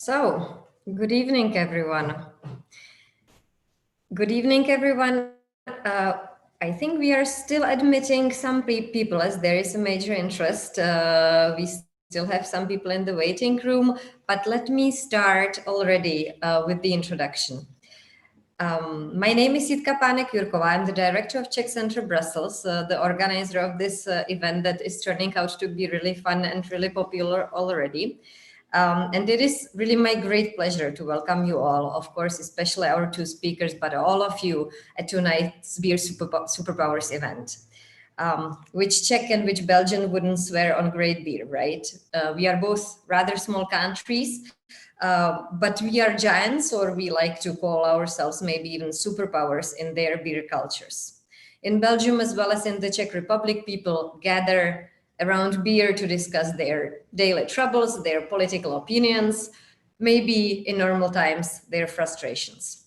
So, good evening, everyone. Good evening, everyone. I think we are still admitting some people as there is a major interest. We still have some people in the waiting room, but let me start already with the introduction. My name is Jitka Pánek-Jurková. I'm the director of Czech Center Brussels, the organizer of this event that is turning out to be really fun and really popular already. And it is really my great pleasure to welcome you all, of course, especially our two speakers, but all of you at tonight's Beer Superpowers event. Which Czech and which Belgian wouldn't swear on great beer, right? We are both rather small countries, but we are giants, or we like to call ourselves maybe even superpowers in their beer cultures. In Belgium, as well as in the Czech Republic, people gather around beer to discuss their daily troubles, their political opinions, maybe in normal times, their frustrations.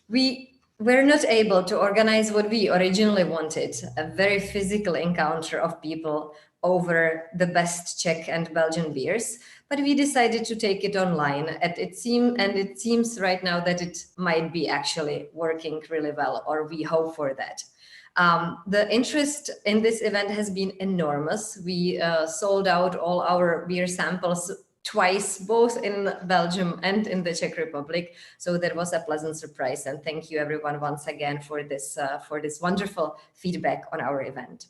We were not able to organize what we originally wanted, a very physical encounter of people over the best Czech and Belgian beers, but we decided to take it online, and it seems right now that it might be actually working really well, or we hope for that. The interest in this event has been enormous. We sold out all our beer samples twice, both in Belgium and in the Czech Republic. So that was a pleasant surprise. And thank you everyone once again for this wonderful feedback on our event.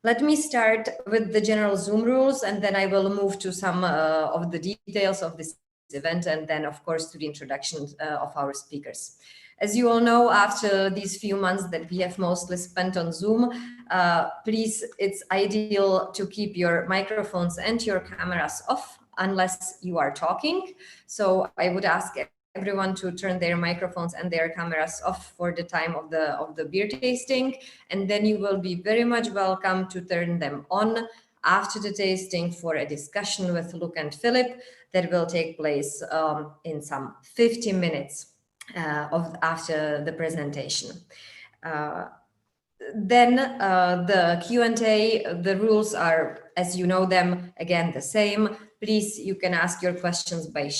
Let me start with the general Zoom rules, and then I will move to some of the details of this event, and then of course to the introduction of our speakers. As you all know, after these few months that we have mostly spent on Zoom, please, it's ideal to keep your microphones and your cameras off unless you are talking. So I would ask everyone to turn their microphones and their cameras off for the time of the beer tasting, and then you will be very much welcome to turn them on after the tasting for a discussion with Luke and Philip that will take place in some 50 minutes. After the presentation. Then the Q&A, the rules are, as you know them, again, the same. Please, you can ask your questions by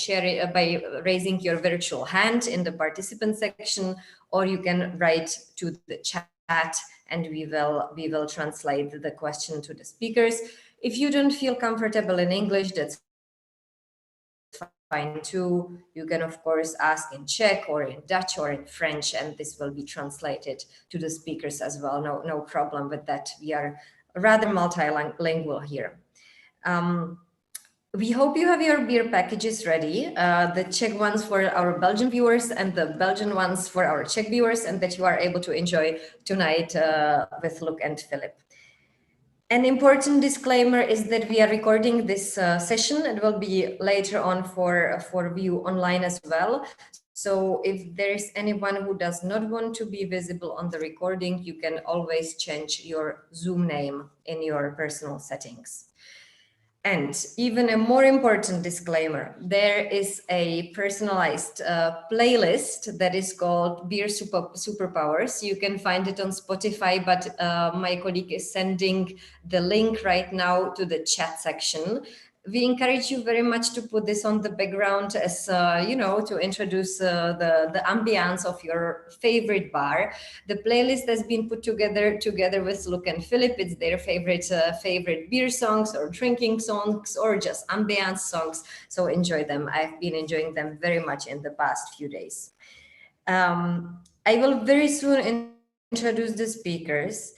raising your virtual hand in the participant section, or you can write to the chat and we will translate the question to the speakers. If you don't feel comfortable in English, that's fine too. You can of course ask in Czech or in Dutch or in French, and this will be translated to the speakers as well. No problem with that. We are rather multilingual here. We hope you have your beer packages ready, the Czech ones for our Belgian viewers and the Belgian ones for our Czech viewers, and that you are able to enjoy tonight with Luke and Philip. An important disclaimer is that we are recording this session. It will be later on for view online as well. So if there is anyone who does not want to be visible on the recording, you can always change your Zoom name in your personal settings. And even a more important disclaimer, there is a personalized playlist that is called Beer Superpowers. You can find it on Spotify, but my colleague is sending the link right now to the chat section. We encourage you very much to put this on the background as, to introduce the ambience of your favorite bar. The playlist has been put together with Luke and Philip. It's their favorite beer songs or drinking songs or just ambience songs. So enjoy them. I've been enjoying them very much in the past few days. I will very soon introduce the speakers.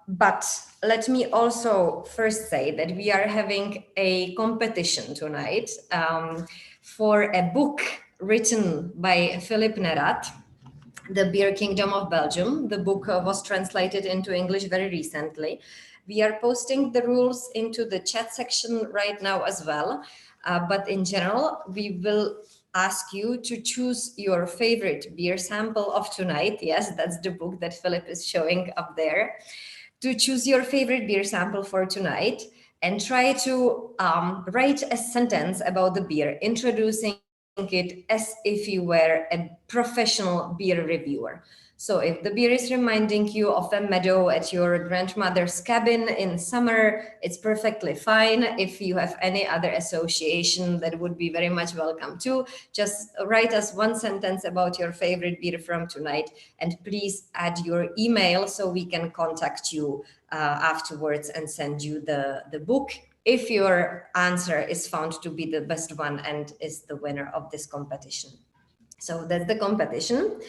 But let me also first say that we are having a competition tonight for a book written by Philip Nerat, The Beer Kingdom of Belgium. The book was translated into English very recently. We are posting the rules into the chat section right now as well. But in general, we will ask you to choose your favorite beer sample of tonight. Yes, that's the book that Philip is showing up there. To choose your favorite beer sample for tonight and try to write a sentence about the beer, introducing it as if you were a professional beer reviewer. So if the beer is reminding you of a meadow at your grandmother's cabin in summer, it's perfectly fine. If you have any other association, that would be very much welcome too. Just write us one sentence about your favorite beer from tonight, and please add your email so we can contact you afterwards and send you the book if your answer is found to be the best one and is the winner of this competition. So that's the competition.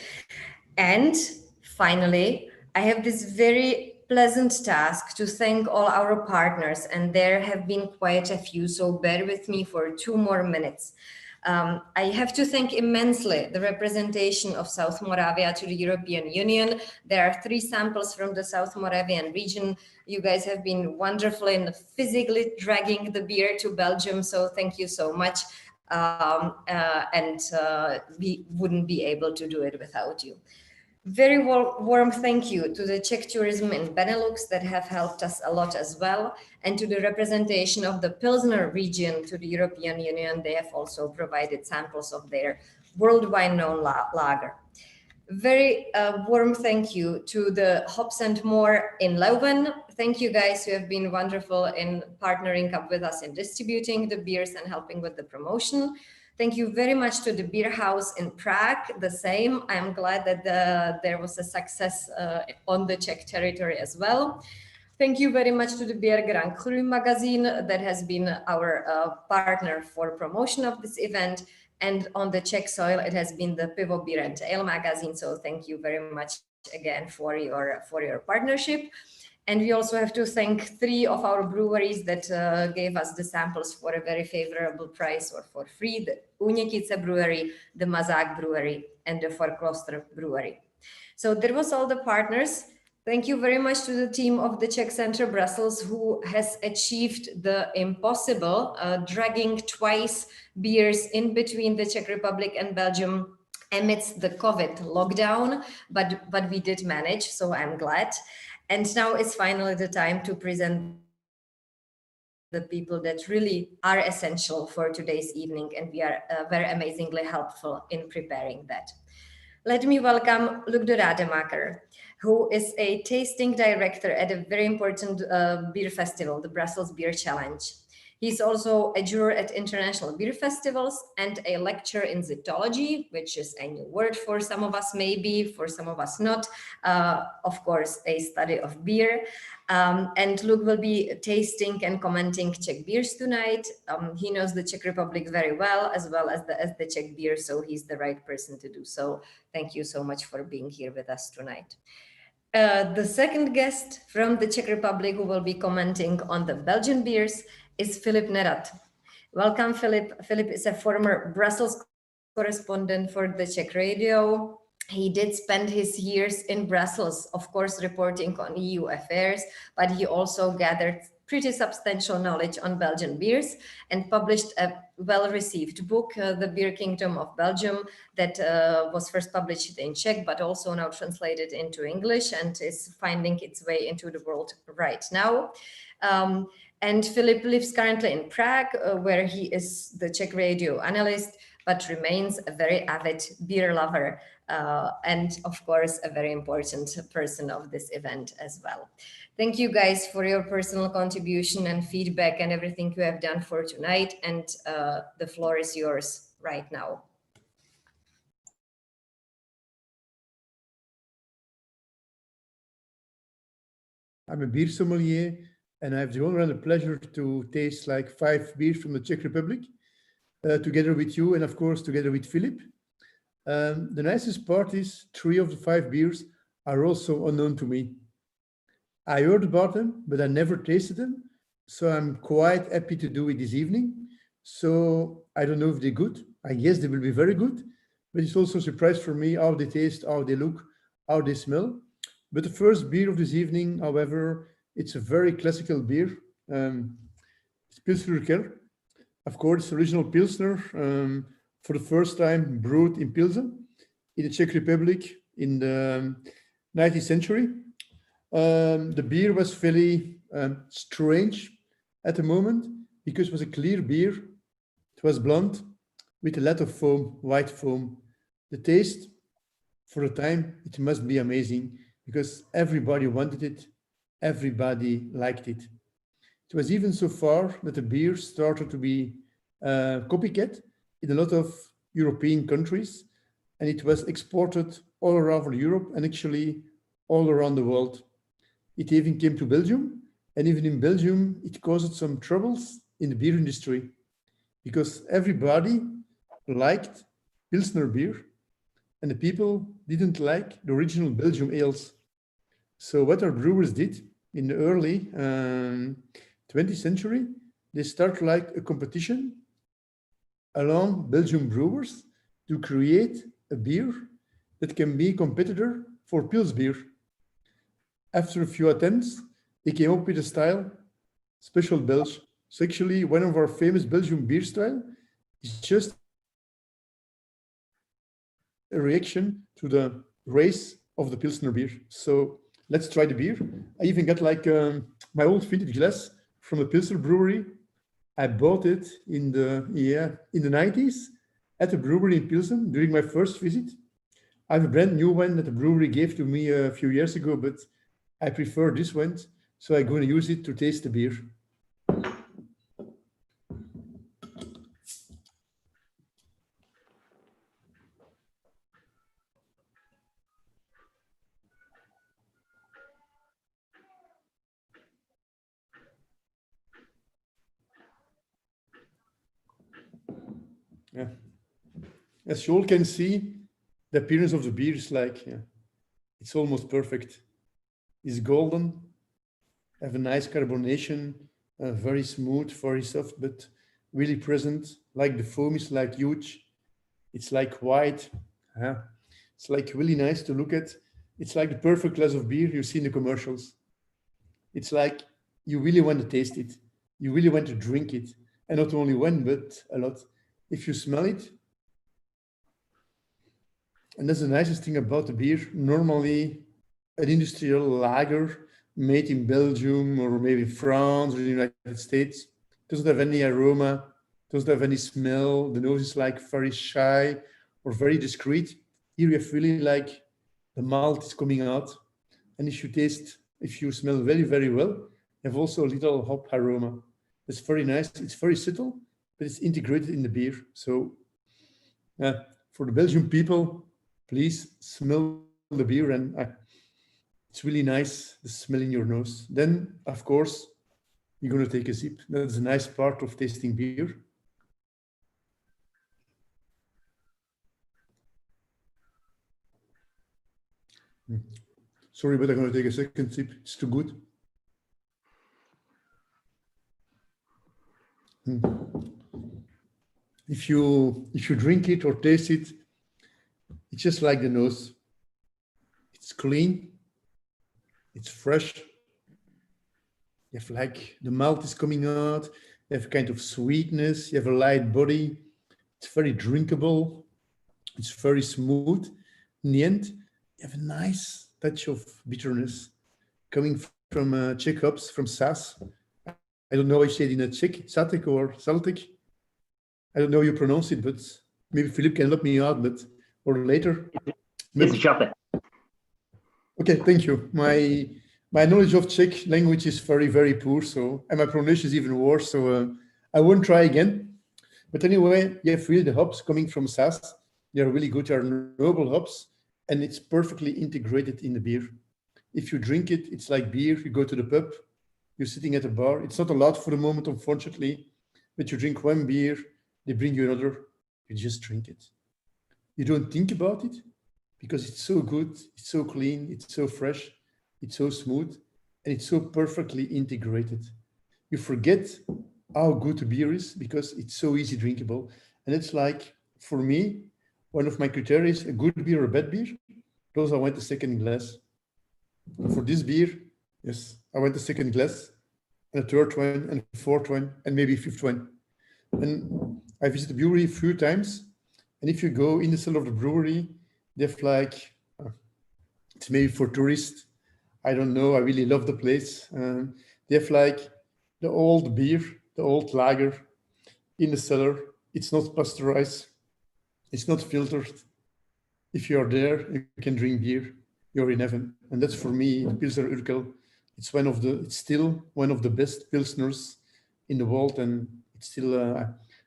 And finally, I have this very pleasant task to thank all our partners, and there have been quite a few, so bear with me for 2 more minutes. I have to thank immensely the representation of South Moravia to the European Union. There are 3 samples from the South Moravian region. You guys have been wonderful in physically dragging the beer to Belgium, so thank you so much. We wouldn't be able to do it without you. Very warm thank you to the Czech tourism in Benelux that have helped us a lot as well, and to the representation of the Pilsner region to the European Union. They have also provided samples of their worldwide known lager. Very warm thank you to the Hops and More in Leuven. Thank you guys who have been wonderful in partnering up with us in distributing the beers and helping with the promotion. Thank you very much to the Beer House in Prague, the same. I'm glad that there was a success on the Czech territory as well. Thank you very much to the Beer Grand Cru magazine that has been our partner for promotion of this event. And on the Czech soil, it has been the Pivo Beer and Ale magazine. So thank you very much again for your partnership. And we also have to thank 3 of our breweries that gave us the samples for a very favorable price or for free: the Únětice Brewery, the Mazák Brewery, and the Forkloster Brewery. So that was all the partners. Thank you very much to the team of the Czech Center Brussels, who has achieved the impossible, dragging twice beers in between the Czech Republic and Belgium amidst the COVID lockdown, but we did manage, so I'm glad. And now it's finally the time to present the people that really are essential for today's evening, and we are very amazingly helpful in preparing that. Let me welcome Luc de Rademacher, who is a tasting director at a very important beer festival, the Brussels Beer Challenge. He's also a juror at international beer festivals and a lecturer in zytology, which is a new word for some of us, maybe, for some of us not. Of course, a study of beer. And Luc will be tasting and commenting Czech beers tonight. He knows the Czech Republic very well as the Czech beer, so he's the right person to do so. Thank you so much for being here with us tonight. The second guest from the Czech Republic who will be commenting on the Belgian beers is Filip Nerad. Welcome, Filip. Filip is a former Brussels correspondent for the Czech radio. He did spend his years in Brussels, of course, reporting on EU affairs, but he also gathered pretty substantial knowledge on Belgian beers and published a well-received book, The Beer Kingdom of Belgium, that was first published in Czech, but also now translated into English and is finding its way into the world right now. And Filip lives currently in Prague, where he is the Czech radio analyst, but remains a very avid beer lover and, of course, a very important person of this event as well. Thank you guys for your personal contribution and feedback and everything you have done for tonight. And the floor is yours right now. I'm a beer sommelier, and I have the honor and the pleasure to taste like 5 beers from the Czech Republic, together with you and of course together with Filip. The nicest part is 3 of the 5 beers are also unknown to me. I heard about them, but I never tasted them, so I'm quite happy to do it this evening. So I don't know if they're good. I guess they will be very good, but it's also a surprise for me how they taste, how they look, how they smell. But the first beer of this evening, however, it's a very classical beer. It's Pilsner Urquell. Of course, original Pilsner, for the first time brewed in Pilsen, in the Czech Republic in the 19th century. The beer was very strange at the moment because it was a clear beer. It was blonde with a lot of foam, white foam. The taste, For the time, it must be amazing because everybody wanted it, everybody liked it. It was even so far that the beer started to be copycat in a lot of European countries, and it was exported all around Europe and actually all around the world. It even came to Belgium, and even in Belgium, it caused some troubles in the beer industry because everybody liked Pilsner beer, and the people didn't like the original Belgium ales. So what our brewers did in the early 20th century, they start like a competition along Belgian brewers to create a beer that can be a competitor for Pils beer. After a few attempts, they came up with a style, Special Belge. So actually, one of our famous Belgian beer style is just a reaction to the race of the Pilsner beer. So let's try the beer. I even got like my old vintage glass from the Pilsner brewery. I bought it in the 90s at a brewery in Pilsen during my first visit. I have a brand new one that the brewery gave to me a few years ago, but I prefer this one, so I'm going to use it to taste the beer. Yeah. As you all can see, the appearance of the beer is like, it's almost perfect. It's golden, have a nice carbonation, very smooth, very soft, but really present. Like the foam is like huge. It's like white. It's like really nice to look at. It's like the perfect glass of beer you see in the commercials. It's like you really want to taste it. You really want to drink it. And not only one, but a lot. If you smell it, and that's the nicest thing about the beer. Normally, an industrial lager made in Belgium or maybe France or the United States doesn't have any aroma, doesn't have any smell. The nose is like very shy or very discreet. Here you have really like the malt is coming out. And if you smell very, very well, you have also a little hop aroma. It's very nice. It's very subtle, but it's integrated in the beer. So for the Belgian people, please smell the beer, and it's really nice, the smell in your nose. Then, of course, you're going to take a sip. That's a nice part of tasting beer. Sorry, but I'm going to take a second sip. It's too good. If you drink it or taste it, it's just like the nose. It's clean. It's fresh. You have like the malt is coming out. You have kind of sweetness. You have a light body. It's very drinkable. It's very smooth. In the end, you have a nice touch of bitterness coming from Czech hops, from Sas. I don't know how you say it in a Czech, Satek or Celtic. I don't know how you pronounce it, but maybe Philip can help me out, or later. It's Czech. Okay, thank you. My knowledge of Czech language is very, very poor, and my pronunciation is even worse, so I won't try again. But anyway, you have really the hops coming from Sas. They are really good, they are noble hops, and it's perfectly integrated in the beer. If you drink it, it's like beer. You go to the pub, you're sitting at a bar. It's not a lot for the moment, unfortunately, but you drink one beer, they bring you another, you just drink it. You don't think about it because it's so good, it's so clean, it's so fresh, it's so smooth, and it's so perfectly integrated. You forget how good the beer is because it's so easy drinkable. And it's like, for me, one of my criteria is a good beer or a bad beer. Those I want the second glass. For this beer, yes, I want the second glass, and a third one, and a fourth one, and maybe a fifth one. And I visited the brewery a few times, and if you go in the cellar of the brewery, they have like, it's maybe for tourists, I don't know, I really love the place. They have like the old beer, the old lager in the cellar. It's not pasteurized, it's not filtered. if you're there, you can drink beer, you're in heaven. And that's for me, the Pilsner Urquell. It's still one of the best Pilsners in the world. And it's still,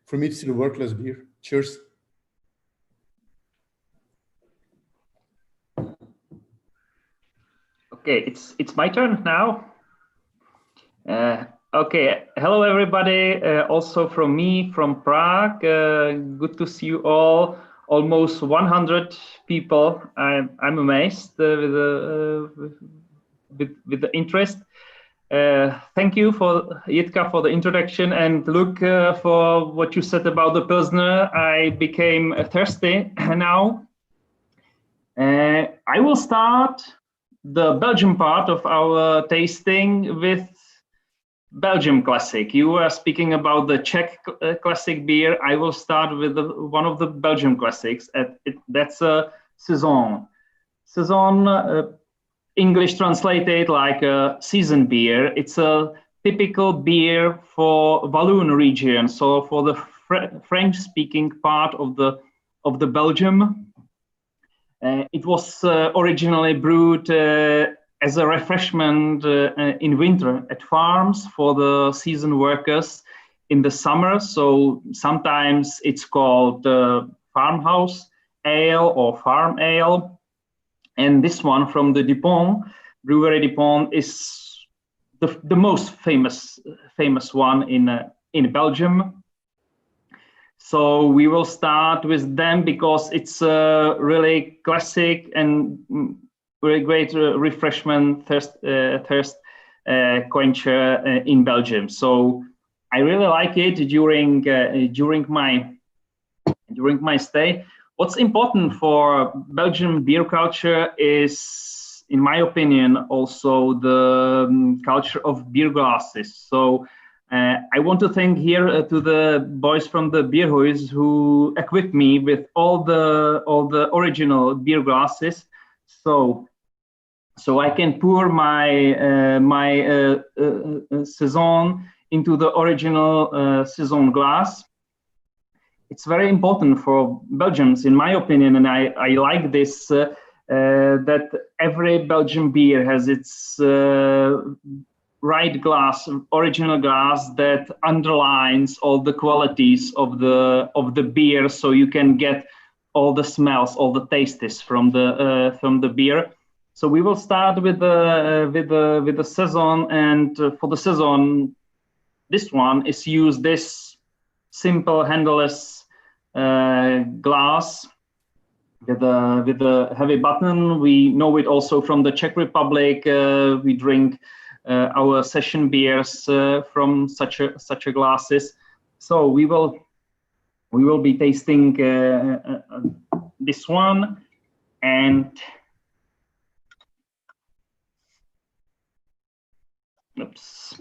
for me, it's still a world-class beer. Cheers. Okay, it's my turn now. Okay, hello everybody. Also from me, from Prague. Good to see you all. Almost 100 people. I'm amazed with the interest. Thank you for Jitka for the introduction, and Luke for what you said about the Pilsner. I became thirsty now. I will start the Belgian part of our tasting with Belgium classic. You were speaking about the Czech classic beer. I will start with one of the Belgium classics. That's a Saison. Saison, English translated like a season beer. It's a typical beer for Walloon region, so for the French-speaking part of the Belgium. It was originally brewed as a refreshment in winter at farms for the season workers in the summer. So sometimes it's called farmhouse ale or farm ale. And this one from the Dupont, Brewery Dupont, is the most famous one in Belgium. So we will start with them because it's a really classic and really great refreshment thirst quencher in Belgium. So I really like it during my stay. What's important for Belgian beer culture is, in my opinion, also the culture of beer glasses. So I want to thank here to the boys from the Beer Huis who equipped me with all the original beer glasses, so I can pour my Saison into the original Saison glass. It's very important for Belgians, in my opinion, and I like this, that every Belgian beer has its right glass, original glass that underlines all the qualities of the beer, so you can get all the smells, all the tastes from the beer. So we will start with the Saison, and for the Saison, this one is used this simple handleless glass with a heavy button. We know it also from the Czech Republic. We drink our session beers from such a glasses. So we will be tasting this one, and oops.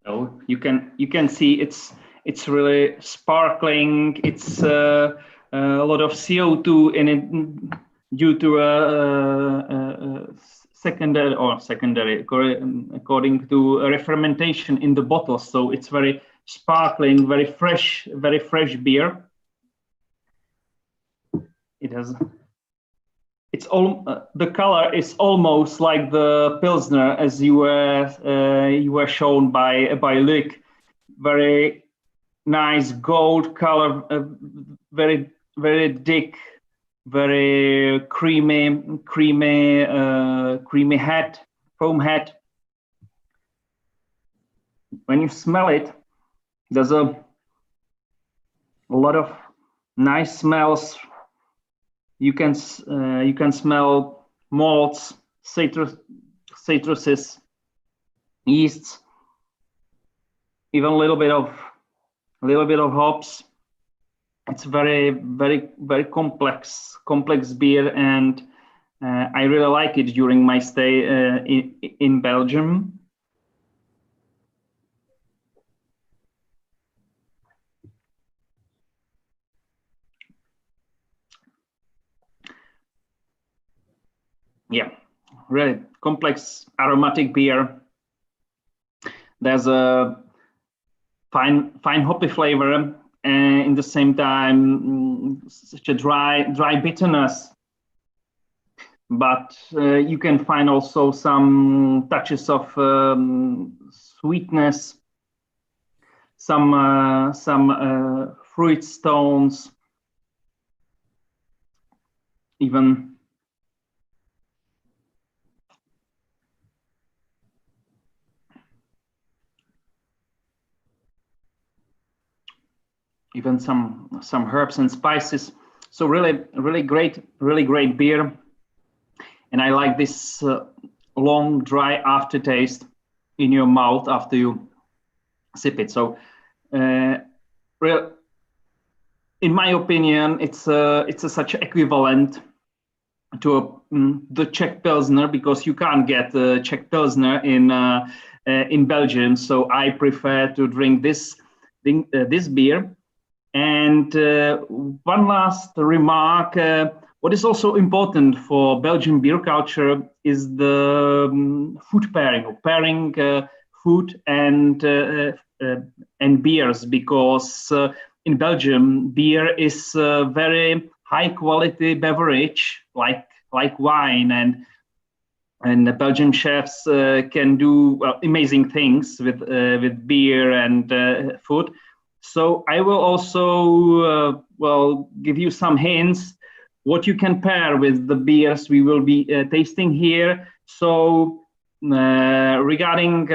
Oh, you can see it's really sparkling. It's a lot of CO2 in it due to a secondary according to a fermentation in the bottle. So it's very sparkling, very fresh beer. It has. It's all the color is almost like the Pilsner, as you were shown by Luc. Very nice gold color, very thick, very creamy head, foam head. When you smell it, there's a lot of nice smells. You can smell malts, citruses, yeasts, even a little bit of hops. It's very complex beer, and I really like it during my stay in Belgium. Yeah, really complex aromatic beer. There's a fine hoppy flavor, and in the same time such a dry bitterness. But you can find also some touches of sweetness, some fruit stones, even some herbs and spices. So really great beer. And I like this long, dry aftertaste in your mouth after you sip it. So, in my opinion, it's such equivalent to the Czech Pilsner, because you can't get the Czech Pilsner in Belgium. So I prefer to drink this beer. And one last remark. What is also important for Belgian beer culture is the food pairing, or pairing food and beers, because in Belgium beer is a very high quality beverage, like wine, and the Belgian chefs can do amazing things with beer and food. So I will also give you some hints what you can pair with the beers we will be tasting here. So regarding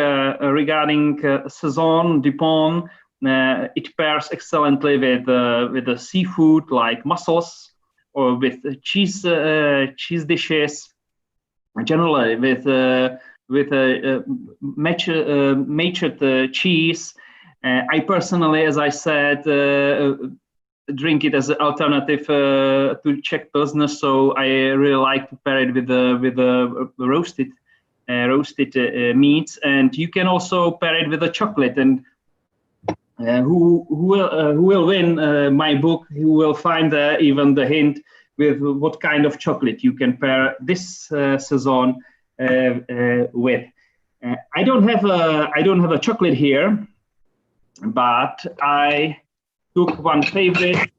Saison Dupont, it pairs excellently with the seafood like mussels, or with cheese dishes, generally with matured cheese. I personally, as I said, drink it as an alternative to Czech Pilsner, so I really like to pair it with the roasted meats, and you can also pair it with a chocolate. And who will win my book? Who will find even the hint with what kind of chocolate you can pair this Saison with. I don't have a chocolate here, but I took one favorite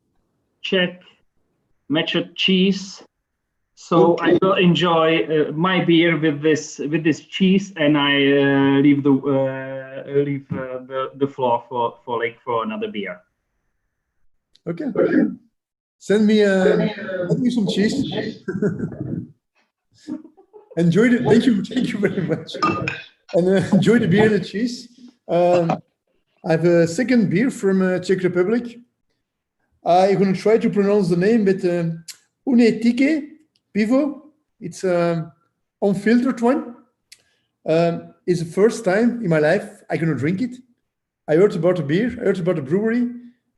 Czech matured cheese. So I will enjoy my beer with this cheese, and I leave the floor for another beer. Okay. Send me some cheese. Enjoy it. Thank you very much. And enjoy the beer and the cheese. I have a second beer from Czech Republic. I'm going to try to pronounce the name, but Unetike Pivo. It's unfiltered one. It's the first time in my life I'm going to drink it. I heard about the beer, I heard about the brewery,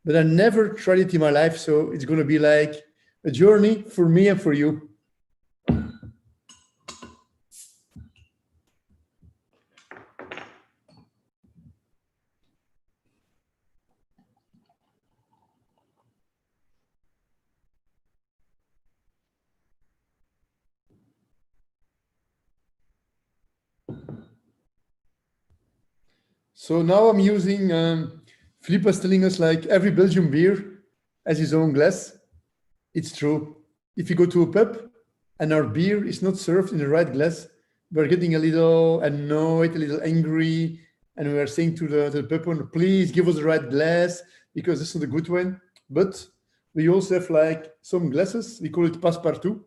but I never tried it in my life. So it's going to be like a journey for me and for you. So now I'm using, Philippe was telling us like every Belgian beer has his own glass. It's true. If you go to a pub and our beer is not served in the right glass, we're getting a little annoyed, a little angry, and we are saying to the pub owner, please give us the right glass, because this is not a good one. But we also have like some glasses, we call it Passepartout.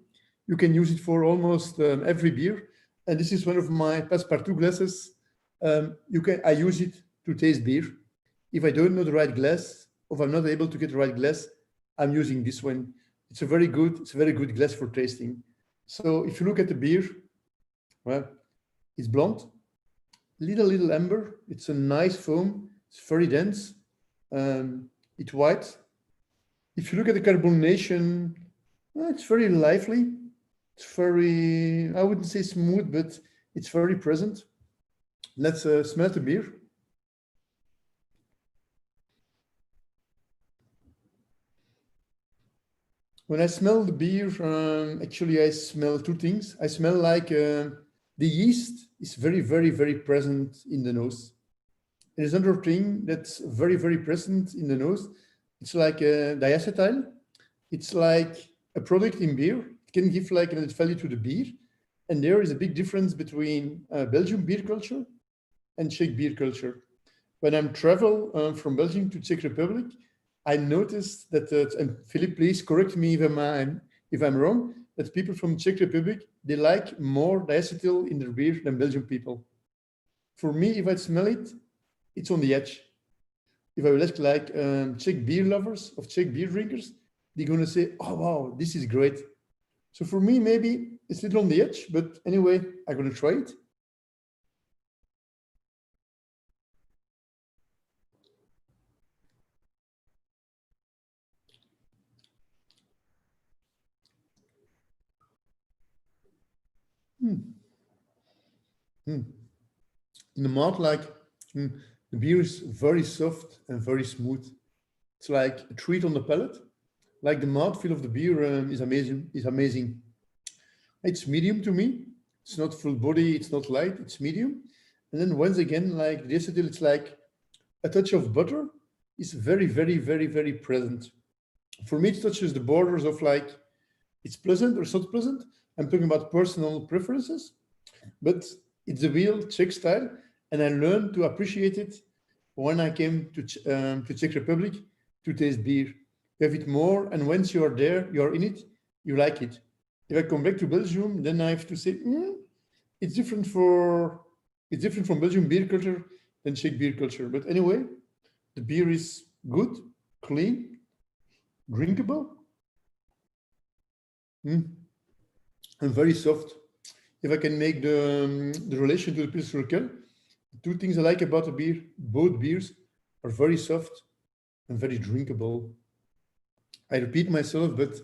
You can use it for almost every beer. And this is one of my Passepartout glasses. I use it to taste beer. If I don't know the right glass, or if I'm not able to get the right glass, I'm using this one. It's a very good glass for tasting. So if you look at the beer, well, it's blonde, little amber. It's a nice foam. It's very dense. It's white. If you look at the carbonation, well, it's very lively. It's very, I wouldn't say smooth, but it's very present. Let's smell the beer. When I smell the beer, actually I smell two things. I smell like the yeast is very present in the nose. There's another thing that's very, very present in the nose. It's like a diacetyl. It's like a product in beer. It can give like an added value to the beer. And there is a big difference between Belgian beer culture and Czech beer culture. When I'm travel from Belgium to Czech Republic, I noticed that, and Philip, please correct me if I'm wrong, that people from Czech Republic, they like more diacetyl in their beer than Belgian people. For me, if I smell it, it's on the edge. If I will ask like Czech beer lovers of Czech beer drinkers, they're going to say, oh, wow, this is great. So for me, maybe it's a little on the edge, but anyway, I'm going to try it. In the mouth, like the beer is very soft and very smooth. It's like a treat on the palate. Like the mouthfeel of the beer is amazing. It's medium to me. It's not full body. It's not light. It's medium. And then once again, like the acetyl, it's like a touch of butter. It's very, very, very, very present. For me, it touches the borders of like it's pleasant or it's not pleasant. I'm talking about personal preferences, but it's a real Czech style, and I learned to appreciate it when I came to Czech Republic to taste beer. You have it more, and once you are there, you are in it, you like it. If I come back to Belgium, then I have to say it's different from Belgian beer culture than Czech beer culture. But anyway, the beer is good, clean, drinkable, and very soft. If I can make the relation to the Pilsner Urquell, the two things I like about the beer, both beers are very soft and very drinkable. I repeat myself, but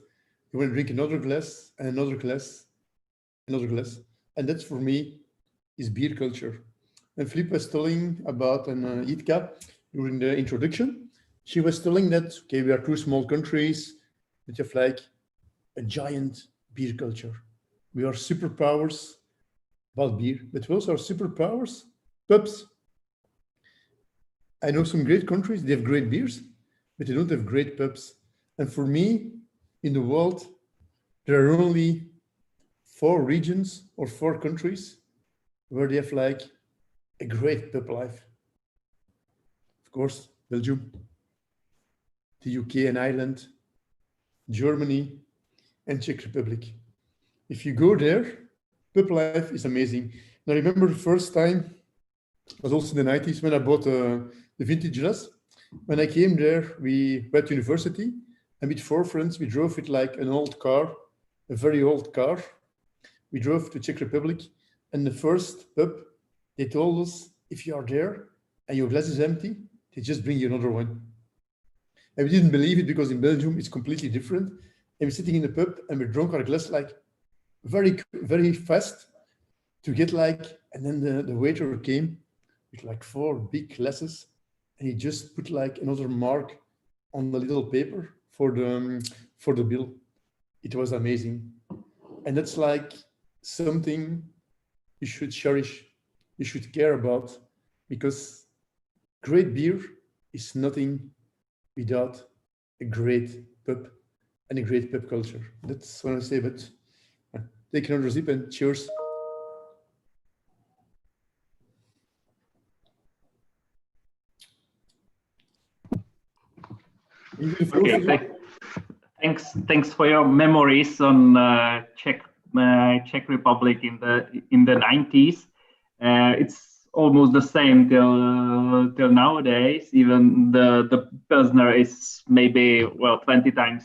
you want to drink another glass and another glass, another glass. And that's for me is beer culture. And Philippe was telling about Itka during the introduction. She was telling that, okay, we are two small countries, but you have like a giant beer culture. We are superpowers about beer, but we also are superpowers, pubs. I know some great countries, they have great beers, but they don't have great pubs. And for me, in the world, there are only 4 regions or 4 countries where they have like a great pub life. Of course, Belgium, the UK and Ireland, Germany, and Czech Republic. If you go there, pub life is amazing. And I remember the first time, it was also in the 90s when I bought the vintage glass. When I came there, we went to university, and with 4 friends, we drove with like an old car, a very old car. We drove to Czech Republic, and the first pub, they told us, if you are there and your glass is empty, they just bring you another one. And we didn't believe it because in Belgium, it's completely different. And we're sitting in the pub and we drank our glass like very, very fast to get like, and then the waiter came with like 4 big glasses, and he just put like another mark on the little paper for the bill. It was amazing. And that's like something you should cherish, you should care about, because great beer is nothing without a great pub and a great pub culture. That's what I say, but take another sip and cheers. Okay, thanks for your memories on Czech Republic in the 90s. It's almost the same till nowadays. Even the Pilsner is maybe 20 times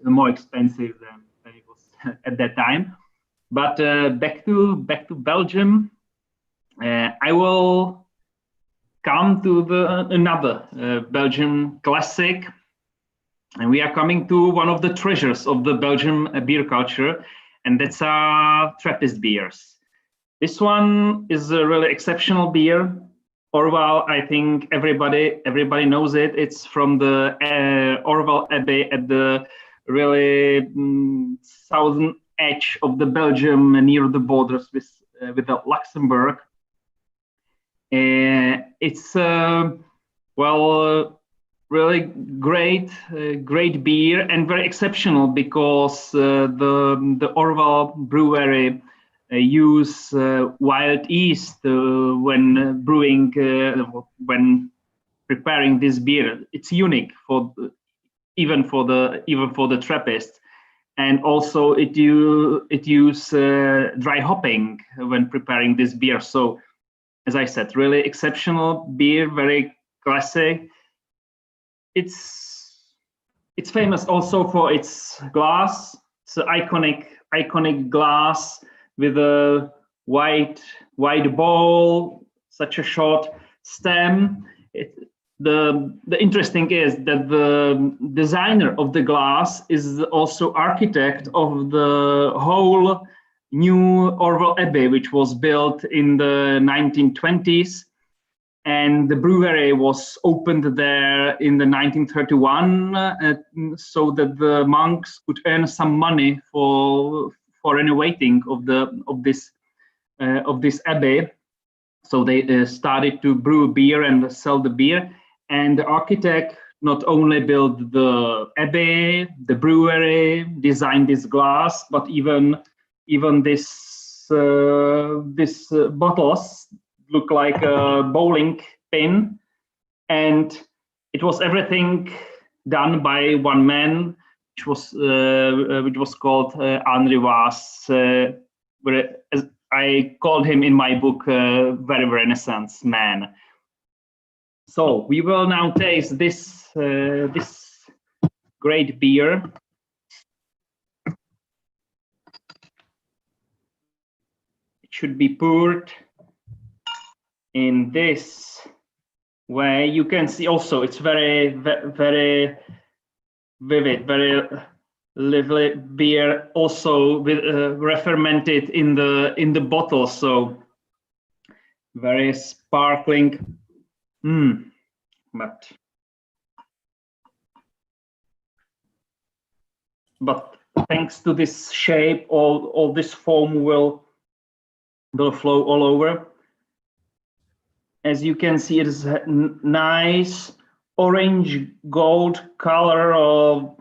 more expensive than it was at that time. But back to Belgium, I will come to another Belgian classic, and we are coming to one of the treasures of the Belgian beer culture, and that's Trappist beers. This one is a really exceptional beer. Orval, I think everybody knows it. It's from the Orval Abbey at the really southern edge of the Belgium, near the borders with the Luxembourg. It's really great beer and very exceptional because the Orval brewery use wild yeast when brewing, when preparing this beer. It's unique for even for the Trappists, and also it use dry hopping when preparing this beer. So, as I said, really exceptional beer, very classic. It's famous also for its glass. It's an iconic glass with a wide bowl, such a short stem. The interesting is that the designer of the glass is also architect of the whole new Orval Abbey, which was built in the 1920s. And the brewery was opened there in the 1931, so that the monks could earn some money for renovating of this abbey. So they started to brew beer and sell the beer. And the architect not only built the abbey, the brewery, designed this glass, but even this bottles look like a bowling pin, and it was everything done by one man, which was called Henri Vaz. As I called him in my book, very Renaissance man. So we will now taste this great beer. It should be poured in this way. You can see also it's very vivid, very lively beer, also with re-fermented in the bottle, so very sparkling. But thanks to this shape, all this foam will flow all over. As you can see, it is a nice orange gold color, or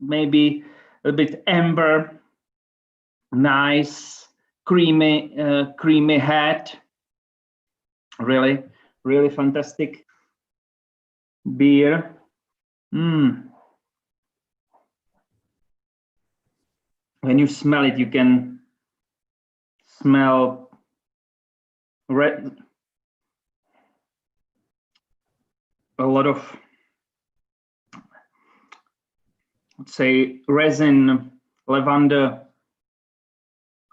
maybe a bit amber. Nice creamy head. Really fantastic beer. When you smell it, you can smell a lot of, let's say, resin, lavender,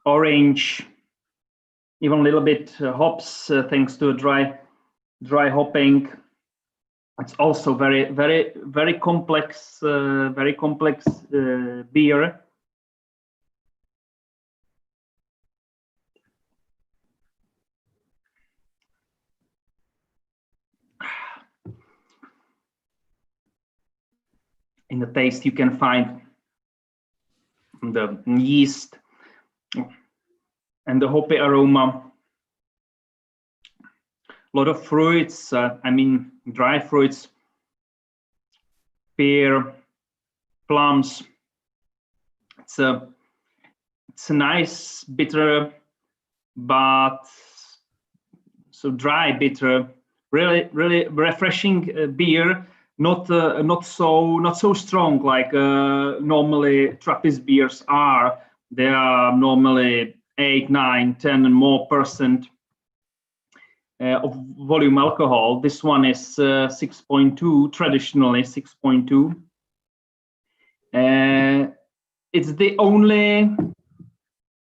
orange, even a little bit hops, thanks to dry hopping. It's also very complex beer. In the taste, you can find the yeast and the hoppy aroma. A lot of fruits, dry fruits, pear, plums. It's a nice bitter, but so dry bitter, really refreshing beer. Not so strong like normally Trappist beers are. They are normally 8, 9, 10 and more % of volume alcohol. This one is 6.2, traditionally 6.2. It's the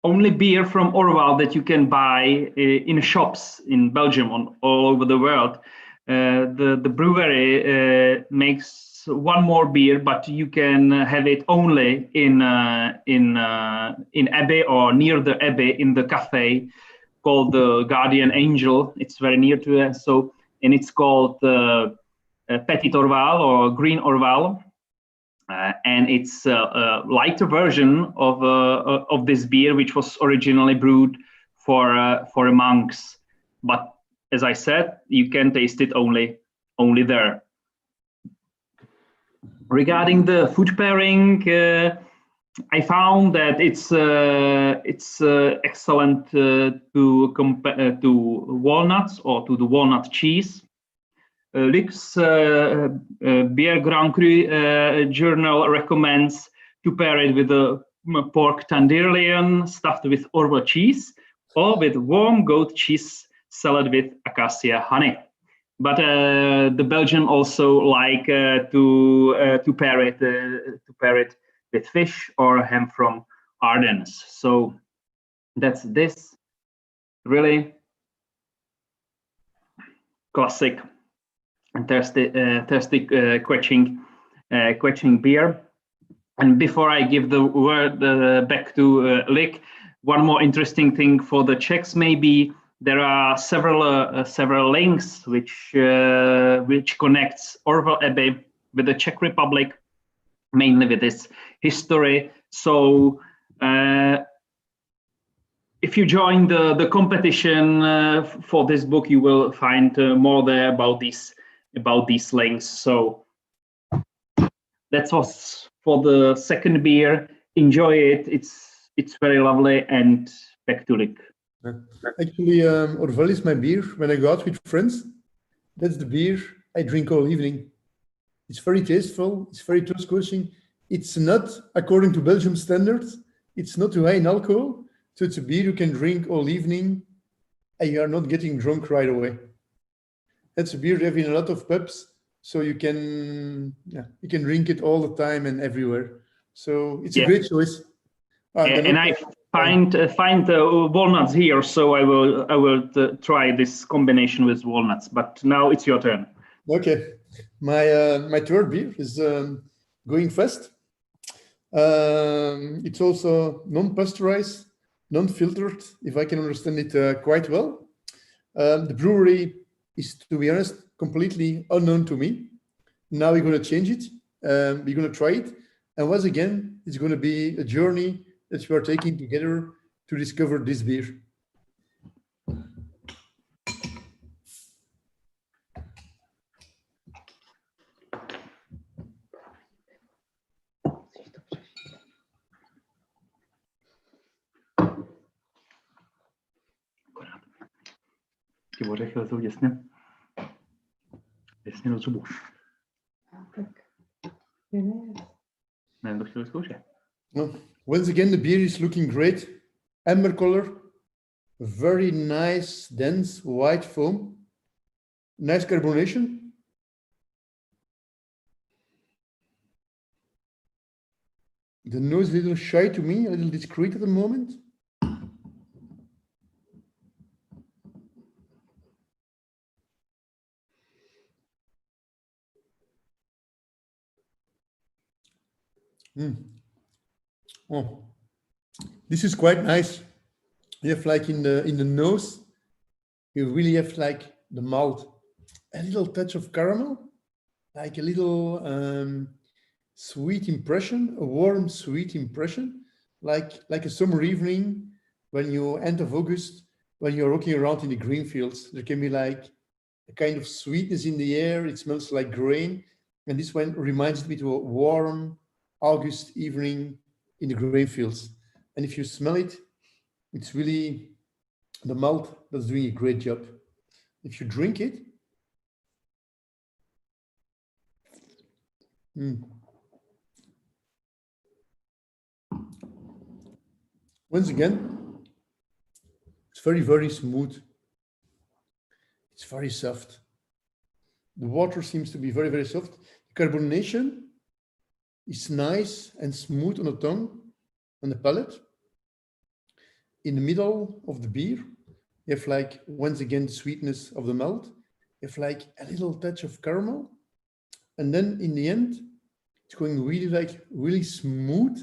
only beer from Orval that you can buy in shops in Belgium, all over the world. The brewery makes one more beer, but you can have it only in Abbey or near the Abbey in the cafe called the Guardian Angel. It's very near to it. So, and it's called Petit Orval or Green Orval, and it's a lighter version of this beer, which was originally brewed for monks. But as I said, you can taste it only there. Regarding the food pairing, I found that it's excellent to compare to walnuts or to the walnut cheese. Luke's Beer Grand Cru journal recommends to pair it with a pork tenderloin stuffed with Orval cheese or with warm goat cheese salad with acacia honey. But the Belgians also like to pair it with fish or ham from Ardennes. So that's this really classic and thirsty quenching beer. And before I give the word back to Lick, one more interesting thing for the Czechs maybe. There are several links which connects Orval Abbey with the Czech Republic, mainly with its history. So if you join the competition for this book, you will find more there about these links. So that was for the second beer. Enjoy it. It's very lovely. And back to Lick. Actually, Orval is my beer. When I go out with friends, that's the beer I drink all evening. It's very tasteful. It's very thirst-quenching. It's not, according to Belgium standards, it's not too high in alcohol. So it's a beer you can drink all evening and you are not getting drunk right away. That's a beer you have in a lot of pubs. So you can drink it all the time and everywhere. So it's a great choice. And I find walnuts here, so I will try this combination with walnuts. But now it's your turn. Okay, my third beer is going fast. It's also non-pasteurized, non-filtered, if I can understand it quite well. The brewery is, to be honest, completely unknown to me. Now we're going to change it. We're going to try it, and once again, it's going to be a journey that we are taking together to discover this beer. Ty ořechy jsou těsně do zubu. Ne, to chtěl zkoušet. No. Once again, the beer is looking great. Amber color, very nice, dense, white foam, nice carbonation. The nose is a little shy to me, a little discreet at the moment. Oh, this is quite nice. You have like in the nose, you really have like the malt, a little touch of caramel, like a little sweet impression, a warm sweet impression, like a summer evening when you end of August, when you're walking around in the green fields. There can be like a kind of sweetness in the air. It smells like grain, and this one reminds me of a warm August evening in the grain fields. And if you smell it, it's really the malt that's doing a great job. If you drink it, once again, it's very, very smooth. It's very soft. The water seems to be very, very soft. The carbonation is nice and smooth on the tongue, on the palate. In the middle of the beer, you have like, once again, the sweetness of the malt. You have like a little touch of caramel. And then in the end, it's going really smooth.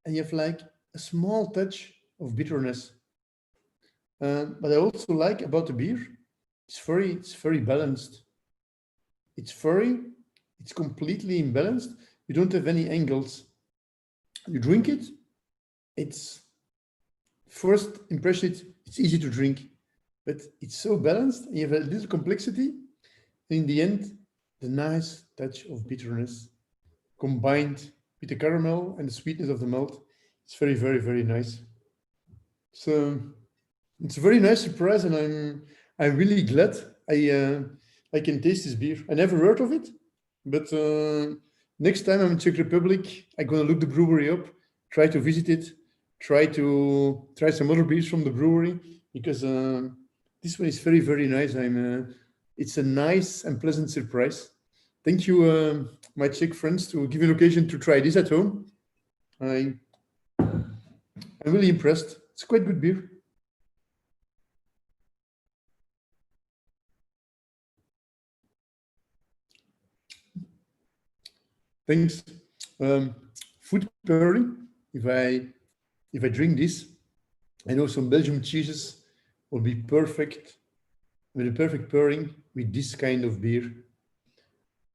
And you have like a small touch of bitterness. But I also like about the beer, it's very balanced. It's completely imbalanced. You don't have any angles. You drink it, it's first impression, it's easy to drink. but it's so balanced. You have a little complexity. In the end, the nice touch of bitterness combined with the caramel and the sweetness of the malt. It's very, very, very nice. So it's a very nice surprise, and I'm really glad I can taste this beer. I never heard of it, but next time I'm in Czech Republic, I'm gonna look the brewery up, try to visit it, try some other beers from the brewery, because this one is very, very nice. It's a nice and pleasant surprise. Thank you, my Czech friends, to give me an occasion to try this at home. I'm really impressed. It's quite good beer. Thanks. Food pairing. If I drink this, I know some Belgian cheeses will be perfect with a perfect pairing with this kind of beer.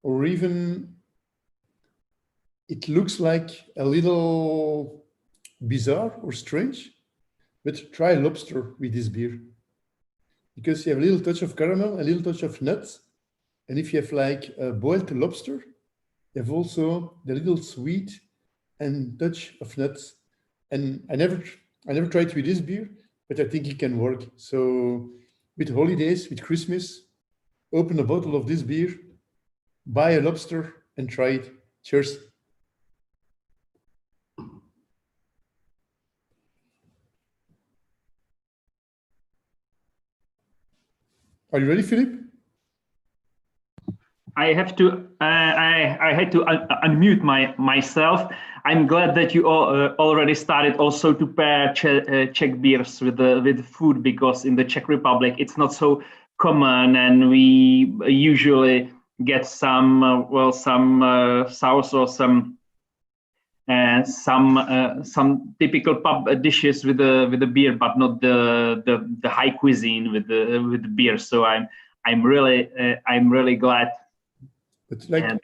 Or even it looks like a little bizarre or strange, but try lobster with this beer. Because you have a little touch of caramel, a little touch of nuts. And if you have like a boiled lobster, you have also the little sweet and touch of nuts. And I never tried with this beer, but I think it can work. So with holidays, with Christmas, open a bottle of this beer, buy a lobster and try it. Cheers. Are you ready, Philip? I have to. I had to unmute myself. I'm glad that you already started also to pair Czech beers with food, because in the Czech Republic it's not so common, and we usually get some sauce or some typical pub dishes with the beer, but not the high cuisine with the beer. So I'm really glad. But like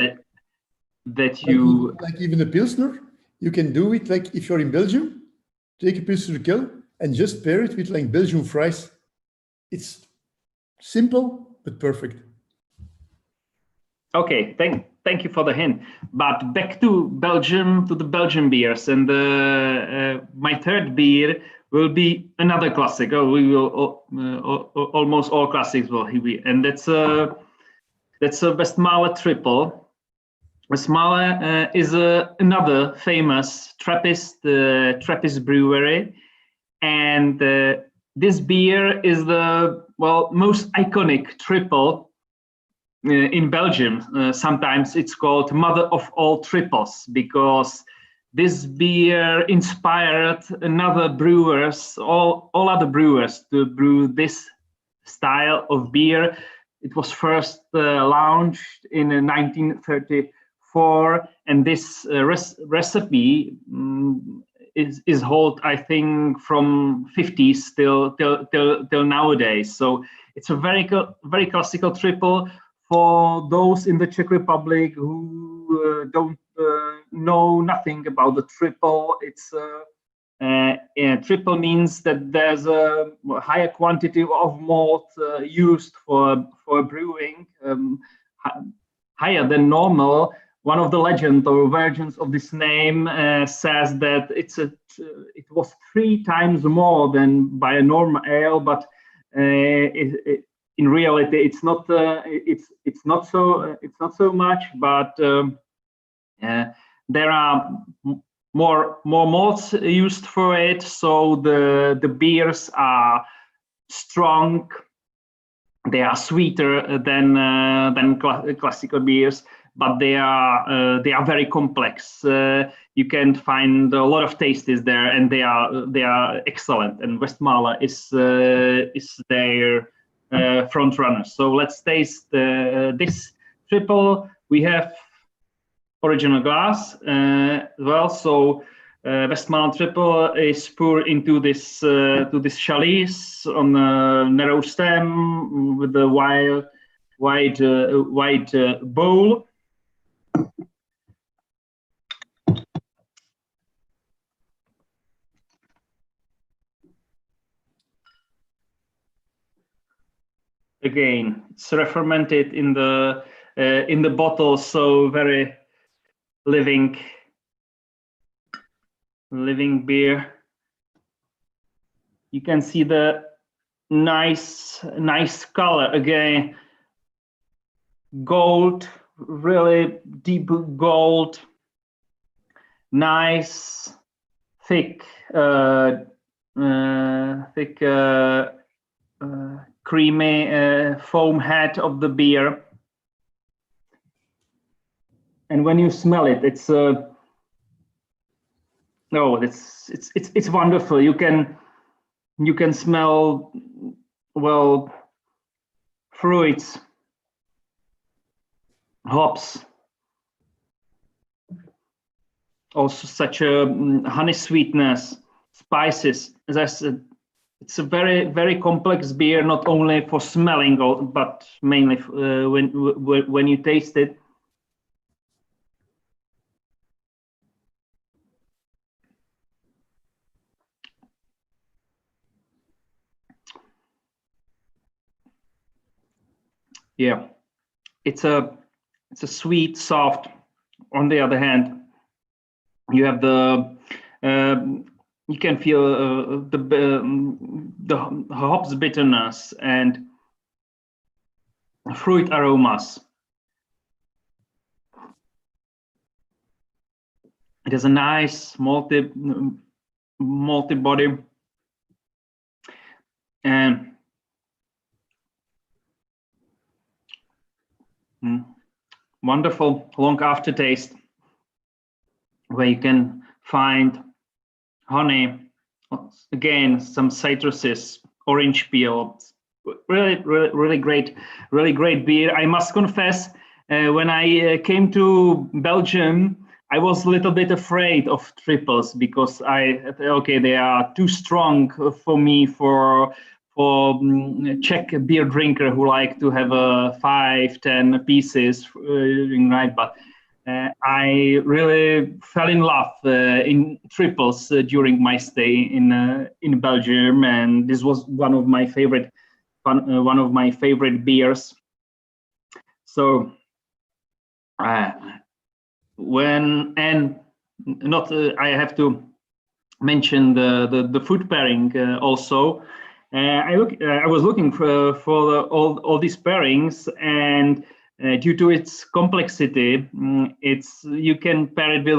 that you like even a Pilsner, you can do it like if you're in Belgium, take a Pilsner Kel and just pair it with like Belgian fries. It's simple but perfect. Okay, thank you for the hint. But back to Belgium, to the Belgian beers, and my third beer will be another classic. Oh, we will almost all classics will be, and that's a Westmalle triple. Westmalle is another famous Trappist brewery, and this beer is the most iconic triple in Belgium. Sometimes it's called mother of all triples, because this beer inspired all other brewers to brew this style of beer. It was first launched in 1934, and this recipe is held, I think, from 50s till nowadays. So it's a very classical triple. For those in the Czech Republic who don't know nothing about the triple, it's triple means that there's a higher quantity of malt used for brewing, higher than normal. One of the legends or versions of this name says that it was 3 times more than by a normal ale, but in reality it's not so much. But there are more malts used for it, so the beers are strong. They are sweeter than classical beers, but they are very complex. You can find a lot of tastes there, and they are excellent. And Westmalle is their front runner. So let's taste this triple. We have original glass as well. So Westmalle triple is poured into this chalice on a narrow stem with a wide bowl. Again, it's re-fermented in the bottle, so very living beer. You can see the nice color again. Gold, really deep gold. Nice, thick, creamy foam head of the beer. And when you smell it, it's it's wonderful. You can smell, well, fruits, hops, also such a honey sweetness, spices. As I said, it's a very complex beer, not only for smelling, but mainly when you taste it. Yeah, it's a sweet, soft. On the other hand, you have you can feel the hops bitterness and fruit aromas. It has a nice malty body and wonderful long aftertaste, where you can find honey, again some citruses, orange peel. Really great beer. I must confess, when I came to Belgium, I was a little bit afraid of triples because they are too strong for me for Czech beer drinker who like to have 5-10 pieces, right? But I really fell in love in triples during my stay in Belgium, and this was one of my favorite beers. So I have to mention the food pairing also. I was looking for all these pairings, and due to its complexity, you can pair it with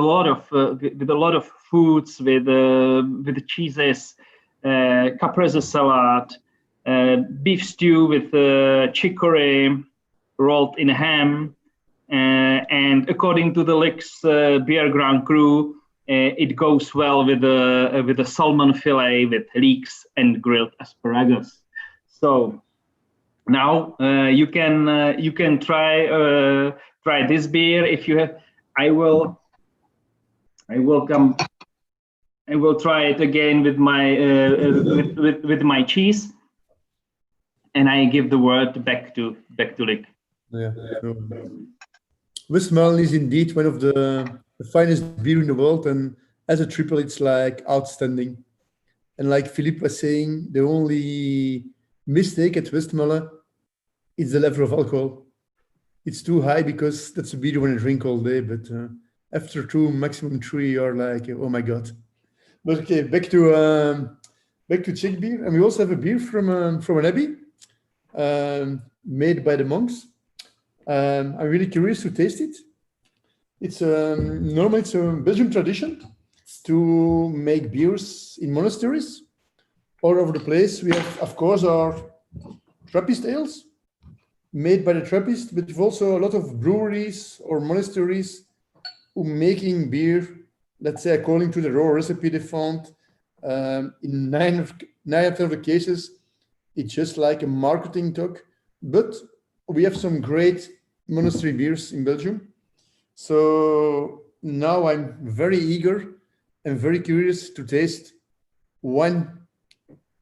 a lot of foods, with cheeses, caprese salad, beef stew with chicory rolled in ham, and according to the Lix Beer Grand Cru, it goes well with a salmon fillet with leeks and grilled asparagus. So now you can try this beer if you have. I will try it again with my with my cheese, and I give the word back to Lick. Yeah. Westmalle is indeed one of the finest beer in the world, and as a triple, it's like outstanding. And like Philippe was saying, the only mistake at Westmalle is the level of alcohol. It's too high because that's a beer you want to drink all day, but after 2, maximum 3, you're like, oh my god. But okay, back to Czech beer, and we also have a beer from an abbey made by the monks. I'm really curious to taste it. It's normally it's a Belgian tradition to make beers in monasteries all over the place. We have, of course, our Trappist ales made by the Trappists, but we've also a lot of breweries or monasteries who making beer, let's say, according to the raw recipe they found. In 9 out of the cases, it's just like a marketing talk, but we have some great monastery beers in Belgium. So now I'm very eager and very curious to taste one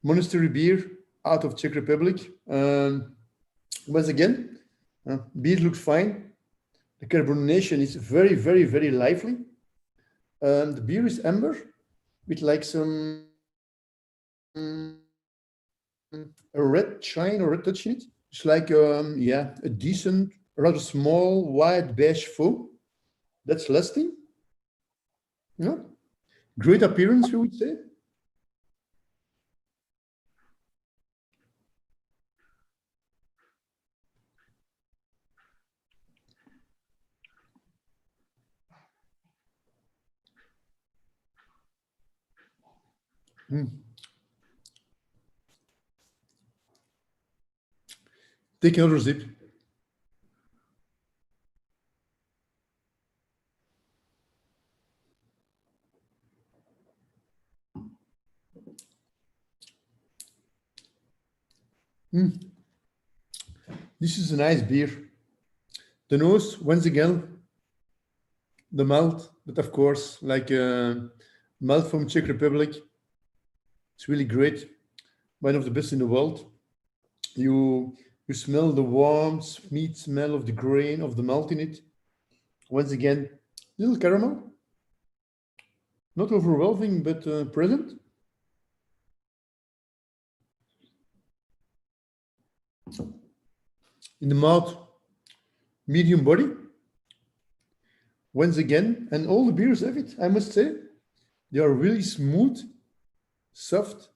monastery beer out of Czech Republic. Once again, beer looks fine. The carbonation is very, very, very lively. The beer is amber with like some a red shine or red touch in it. It's like, yeah, a decent, rather small, white beige foam that's lasting. Yeah, great appearance, you would say. Take another sip. This is a nice beer. The nose, once again, the malt, but of course, like malt from Czech Republic. It's really great. One of the best in the world. You smell the warm, sweet smell of the grain, of the malt in it. Once again, little caramel. Not overwhelming, but present. In the mouth, medium body. Once again, and all the beers have it, I must say. They are really smooth, soft,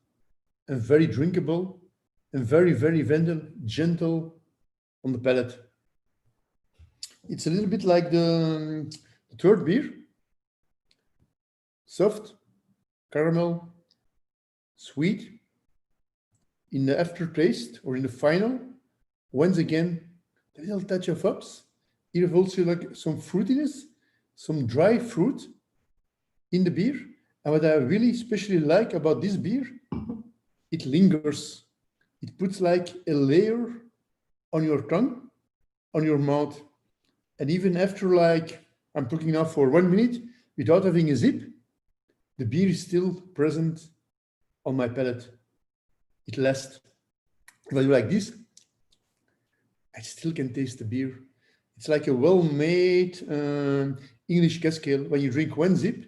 and very drinkable, and very, very gentle on the palate. It's a little bit like the third beer. Soft, caramel, sweet. In the aftertaste or in the final, once again, a little touch of hops. Here have also like some fruitiness, some dry fruit in the beer. And what I really especially like about this beer, it lingers. It puts like a layer on your tongue, on your mouth. And even after like, I'm talking now for 1 minute, without having a sip, the beer is still present on my palate. It lasts. If I do like this, I still can taste the beer. It's like a well-made English cask ale. When you drink one sip,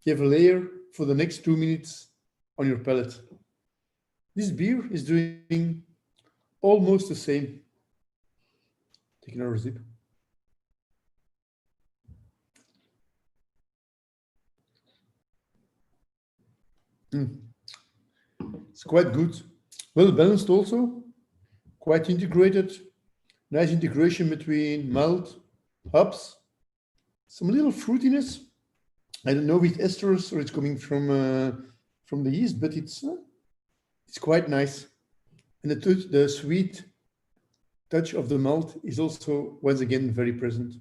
you have a layer for the next 2 minutes on your palate. This beer is doing almost the same. Take another sip. It's quite good. Well balanced also. Quite integrated. Nice integration between malt, hops, some little fruitiness. I don't know if it's esters or it's coming from the yeast, but it's quite nice. And the sweet touch of the malt is also once again very present.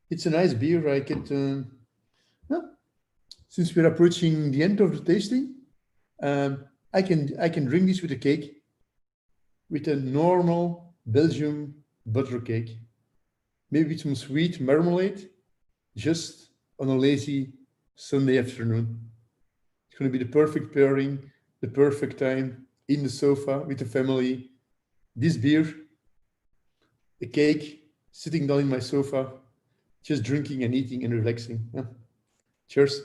It's a nice beer. I get. Since we're approaching the end of the tasting, I can drink this with a cake, with a normal Belgian butter cake, maybe with some sweet marmalade, just on a lazy Sunday afternoon. It's going to be the perfect pairing, the perfect time in the sofa with the family. This beer, a cake, sitting down in my sofa, just drinking and eating and relaxing. Yeah. Cheers.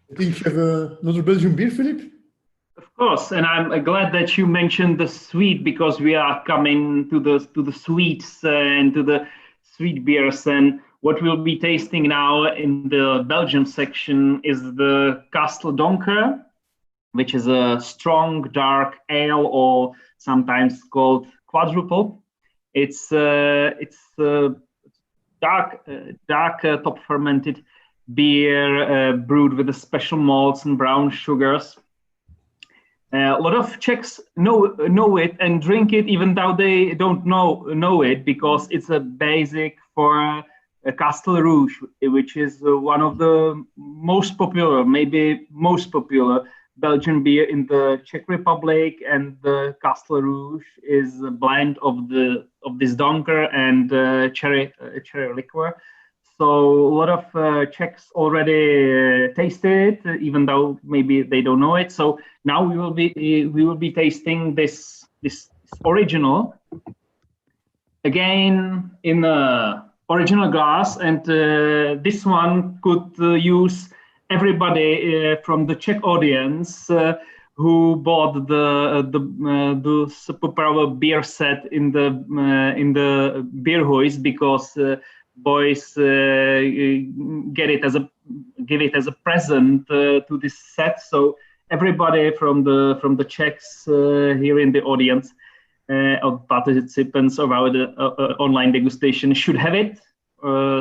I think you have another Belgian beer, Philip? Of course, and I'm glad that you mentioned the sweet, because we are coming to the sweets and to the sweet beers. And what we'll be tasting now in the Belgian section is the Castel Donker, which is a strong dark ale, or sometimes called quadruple. It's dark top fermented beer brewed with the special malts and brown sugars. A lot of Czechs know it and drink it, even though they don't know it, because it's a basic for Castel Rouge, which is one of the most popular, maybe most popular Belgian beer in the Czech Republic. And the Castel Rouge is a blend of this Donker and cherry liqueur. So a lot of Czechs already tasted it, even though maybe they don't know it. So now we will be tasting this original again in a original glass, and this one could use everybody from the Czech audience who bought the SUPERPOWER beer set in the beer hoist, because boys give it as a present to this set. So everybody from the Czechs here in the audience, or participants of our online degustation, should have it.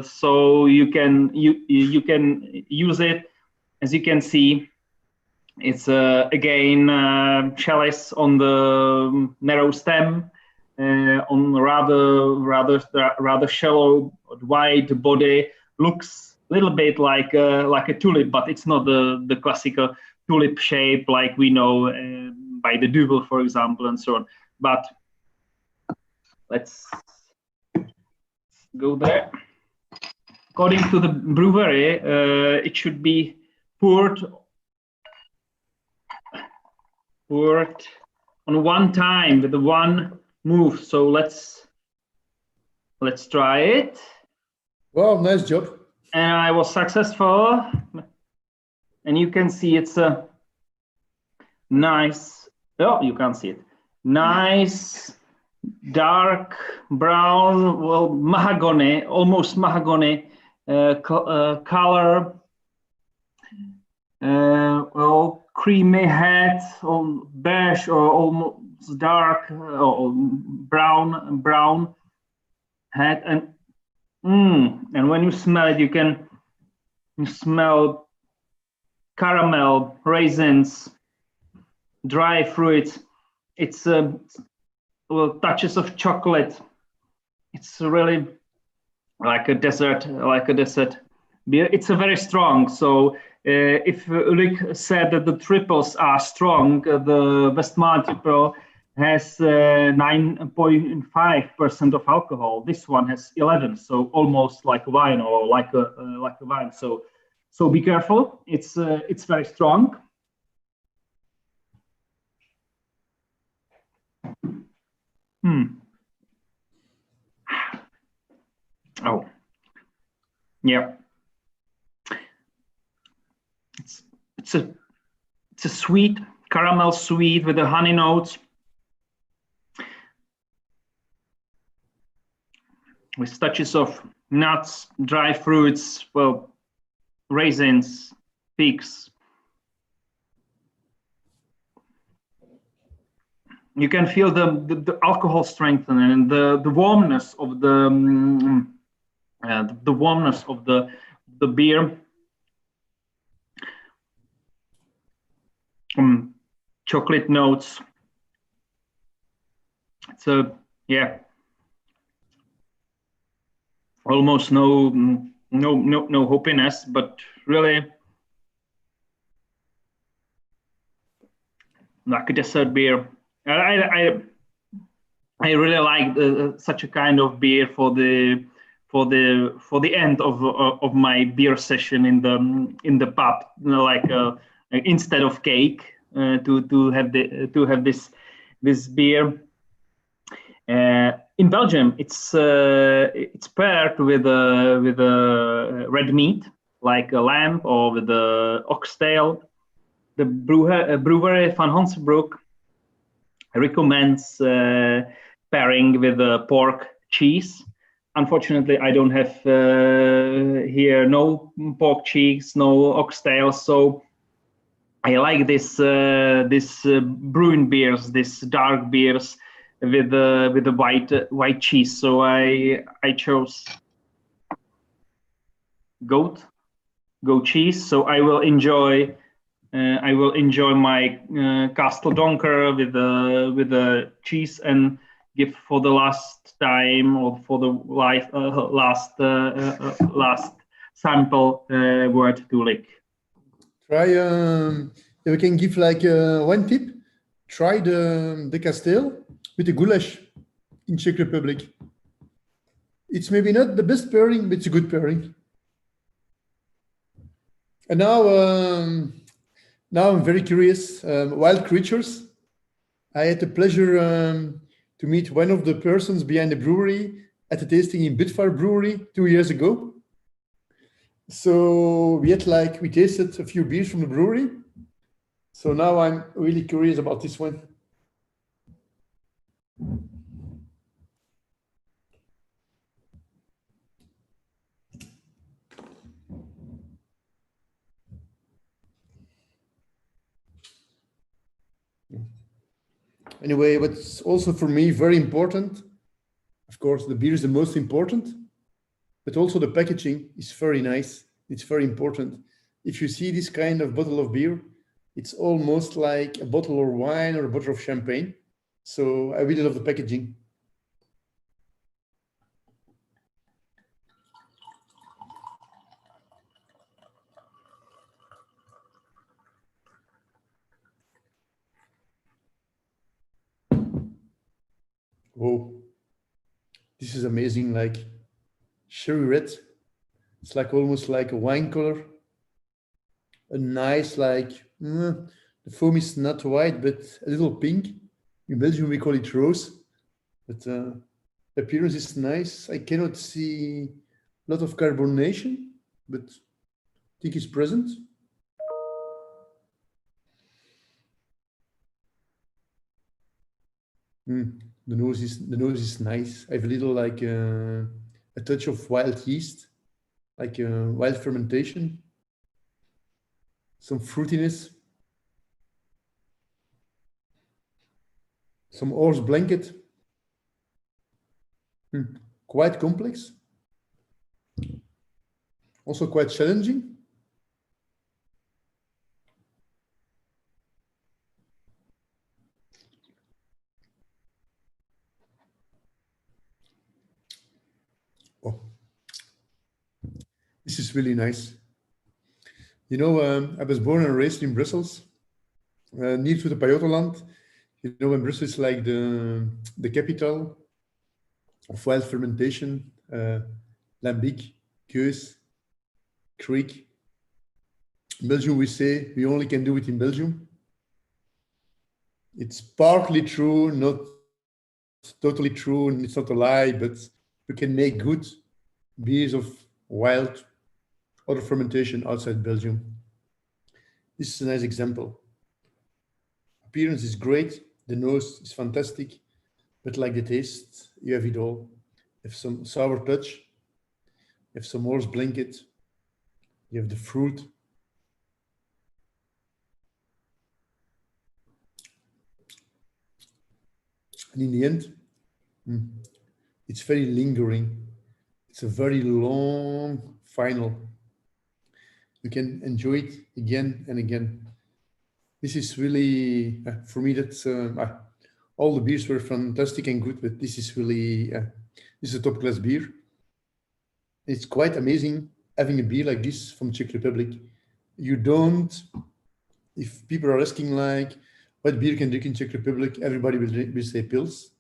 So you can use it. As you can see, it's again chalice on the narrow stem, on rather shallow wide body. Looks a little bit like a tulip, but it's not the classical tulip shape like we know by the Duvel, for example, and so on. But let's go there. According to the brewery, it should be poured on one time with the one move. So let's try it. Wow, nice job. And I was successful. And you can see it's a nice, oh, you can't see it. Nice dark brown, well, mahogany, almost mahogany color. Well, creamy head, or beige, or almost dark, or brown head, and when you smell it, you smell caramel, raisins, dry fruits. It's well, touches of chocolate. It's really like a dessert beer. It's a very strong. So if Ulrich said that the triples are strong, the Westmalle triple has 9.5% of alcohol. This one has 11, so almost like wine, or like a wine. So be careful. It's very strong. Oh, yeah. It's a sweet caramel sweet with the honey notes, with touches of nuts, dry fruits, well, raisins, figs. You can feel the alcohol strengthening and the warmness of the warmness of the beer. Chocolate notes. It's yeah, almost no hoppiness, but really like a dessert beer. I really like such a kind of beer for the end of my beer session in the pub, like instead of cake, to have this beer. In Belgium, it's paired with a red meat, like a lamb, or with the oxtail. The brewery Van Hansebroek recommends pairing with pork cheese. Unfortunately, I don't have here no pork cheese, no oxtail, so I like this brewing beers, this dark beers with the white cheese. So I chose goat cheese. So I will enjoy my Castle Donker with the cheese, and give for the last time, or for the last sample word to Lick. Try. We can give like one tip. Try the Castile with the goulash in Czech Republic. It's maybe not the best pairing, but it's a good pairing. And now I'm very curious. Wild creatures. I had the pleasure to meet one of the persons behind the brewery at the tasting in Bitfire Brewery 2 years ago. So we tasted a few beers from the brewery. So now I'm really curious about this one. Anyway, what's also for me very important, of course, the beer is the most important, but also the packaging is very nice. It's very important. If you see this kind of bottle of beer, it's almost like a bottle of wine or a bottle of champagne. So I really love the packaging. Whoa, this is amazing, like cherry red. It's like almost like a wine color. A nice, like, the foam is not white, but a little pink. In Belgium, we call it rose. But the appearance is nice. I cannot see a lot of carbonation, but I think it's present. The nose is nice. I have a little like a touch of wild yeast, like wild fermentation, some fruitiness, some horse blanket. Quite complex, also quite challenging. Oh, this is really nice. You know, I was born and raised in Brussels, near to the Pajottenland. You know, when Brussels is like the capital of wild fermentation, lambic, Keus, Creek. In Belgium, we say we only can do it in Belgium. It's partly true, not totally true, and it's not a lie, but we can make good beers of wild other fermentation outside Belgium. This is a nice example. Appearance is great, the nose is fantastic, but like the taste, you have it all. You have some sour touch, you have some horse blanket, you have the fruit. And in the end, it's very lingering. It's a very long final. You can enjoy it again and again. This is really, for me, that's all the beers were fantastic and good, but this is really, this is a top class beer. It's quite amazing having a beer like this from Czech Republic. You don't, if people are asking like, what beer can drink in Czech Republic, everybody will say Pils.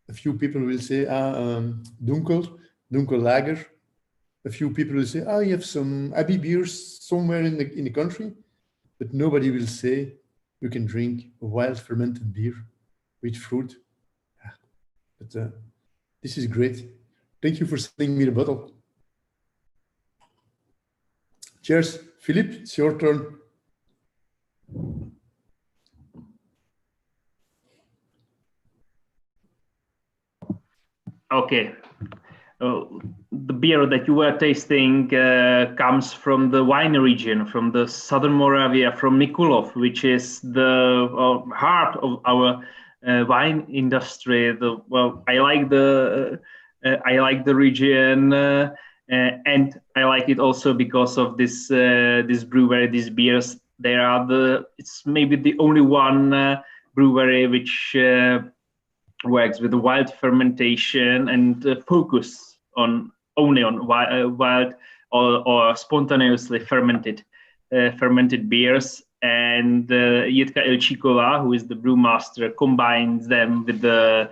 A few people will say, Dunkel Lager. A few people will say, you have some Abbey beers somewhere in the country, but nobody will say you can drink a wild fermented beer with fruit. But this is great. Thank you for sending me the bottle. Cheers. Philippe, it's your turn. Okay. The beer that you were tasting comes from the wine region, from the Southern Moravia, from Mikulov, which is the heart of our wine industry. I like the region, and I like it also because of this brewery, these beers. It's maybe the only one brewery which works with the wild fermentation and focus only on wild or spontaneously fermented beers. And Jitka Ilčíková, who is the brewmaster, combines them with the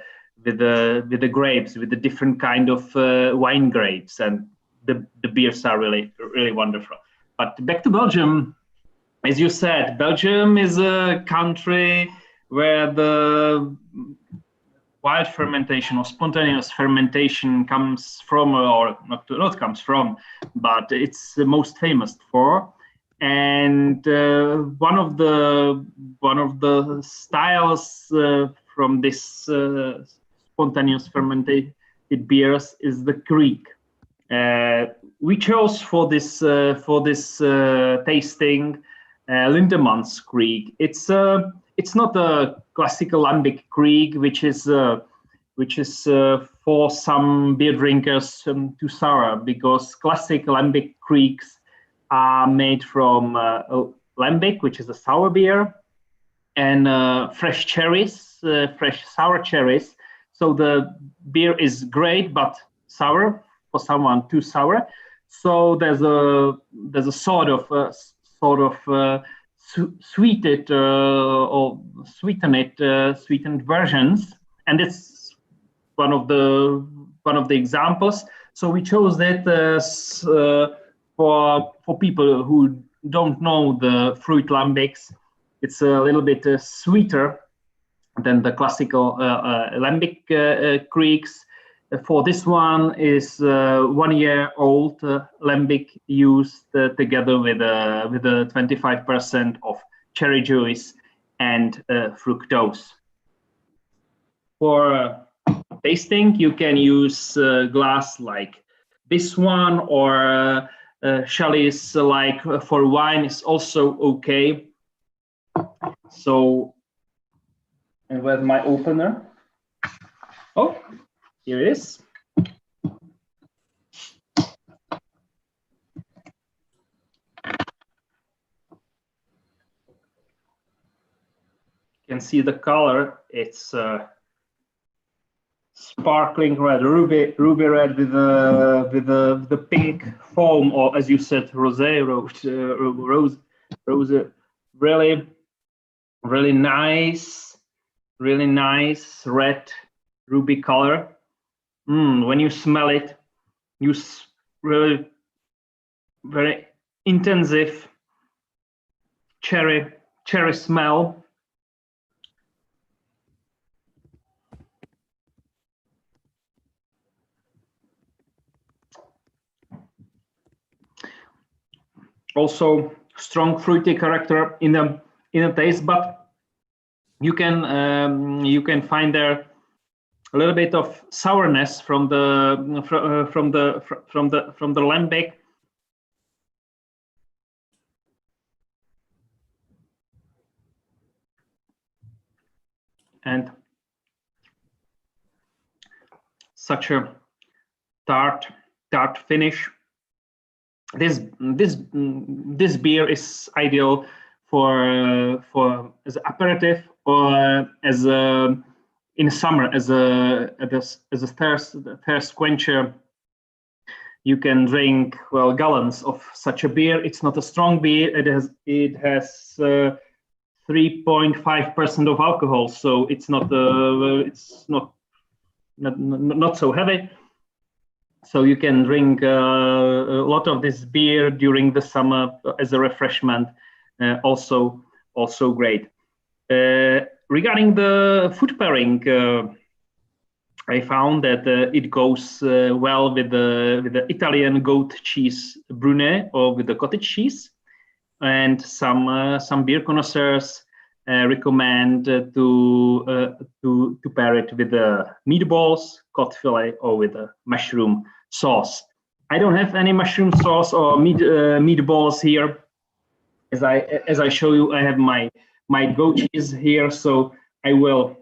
grapes, with the different kind of wine grapes, and the beers are really wonderful. But back to Belgium, as you said, Belgium is a country where the wild fermentation or spontaneous fermentation comes from, or not comes from, but it's the most famous for. And one of the styles from this spontaneous fermented beers is the Kriek. We chose for this tasting Lindemann's Kriek. It's not a classical lambic Kriek, which is for some beer drinkers too sour, because classic lambic Krieks are made from lambic, which is a sour beer, and fresh cherries, fresh sour cherries. So the beer is great, but sour for someone too sour. So there's a sort of sweetened or sweetened versions, and it's one of the examples. So we chose that for people who don't know the fruit lambics. It's a little bit sweeter than the classical lambic Krieks. For this one is 1 year old lambic used together with a 25% of cherry juice and fructose. For tasting, you can use glass like this one, or chalice like for wine is also okay. So, and where's my opener? Oh, here it is. You can see the color. It's sparkling red, ruby red with the pink foam, or as you said, rose. Really nice red ruby color. When you smell it, you really very intensive cherry smell. Also strong fruity character in the taste, but you can find there a little bit of sourness from the lambic. And such a tart finish. This beer is ideal for as an aperitif, or as in summer as a thirst quencher. You can drink gallons of such a beer. It's not a strong beer. It has 3.5% of alcohol, so it's not so heavy. So you can drink a lot of this beer during the summer as a refreshment. Also great. Regarding the food pairing, I found that it goes well with the Italian goat cheese brunet, or with the cottage cheese, and some beer connoisseurs recommend to pair it with the meatballs, cod fillet, or with a mushroom sauce. I don't have any mushroom sauce or meatballs here. As I show you, I have my goat cheese here, so I will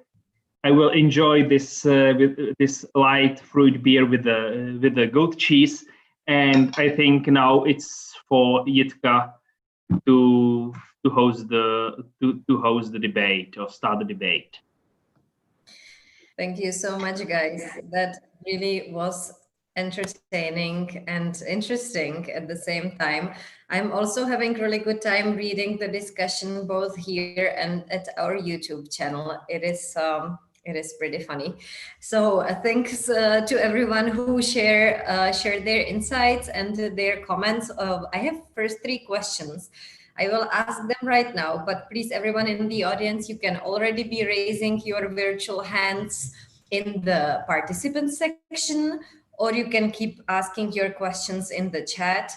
enjoy this with this light fruit beer with the goat cheese. And I think now it's for Jitka to host the debate, or start the debate. Thank you so much, guys. That really was entertaining and interesting at the same time. I'm also having really good time reading the discussion both here and at our YouTube channel. It is pretty funny. So thanks to everyone who shared their insights and their comments. I have first 3 questions. I will ask them right now, but please, everyone in the audience, you can already be raising your virtual hands in the participant section, or you can keep asking your questions in the chat,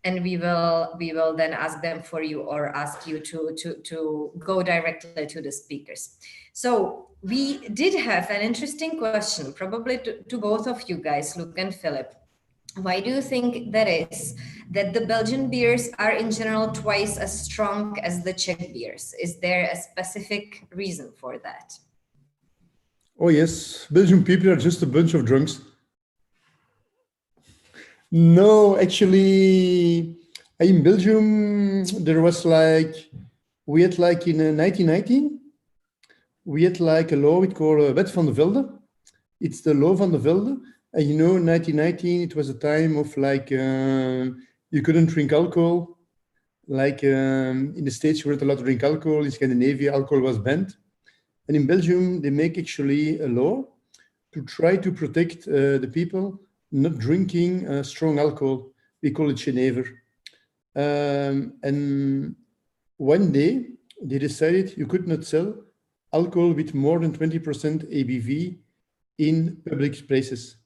and we will then ask them for you or ask you to go directly to the speakers. So we did have an interesting question, probably to both of you guys, Luke and Philip. Why do you think that is, that the Belgian beers are in general twice as strong as the Czech beers? Is there a specific reason for that? Oh yes, Belgian people are just a bunch of drunks. No, actually, in Belgium, there was we had in 1919, we had a law we call Wet van de Velde. It's the law van de Velde. And you know, in 1919, it was a time of you couldn't drink alcohol. In the States, you weren't allowed to drink alcohol. In Scandinavia, alcohol was banned. And in Belgium, they make actually a law to try to protect the people not drinking strong alcohol. We call it Genever. And one day, they decided you could not sell alcohol with more than 20% ABV in public places.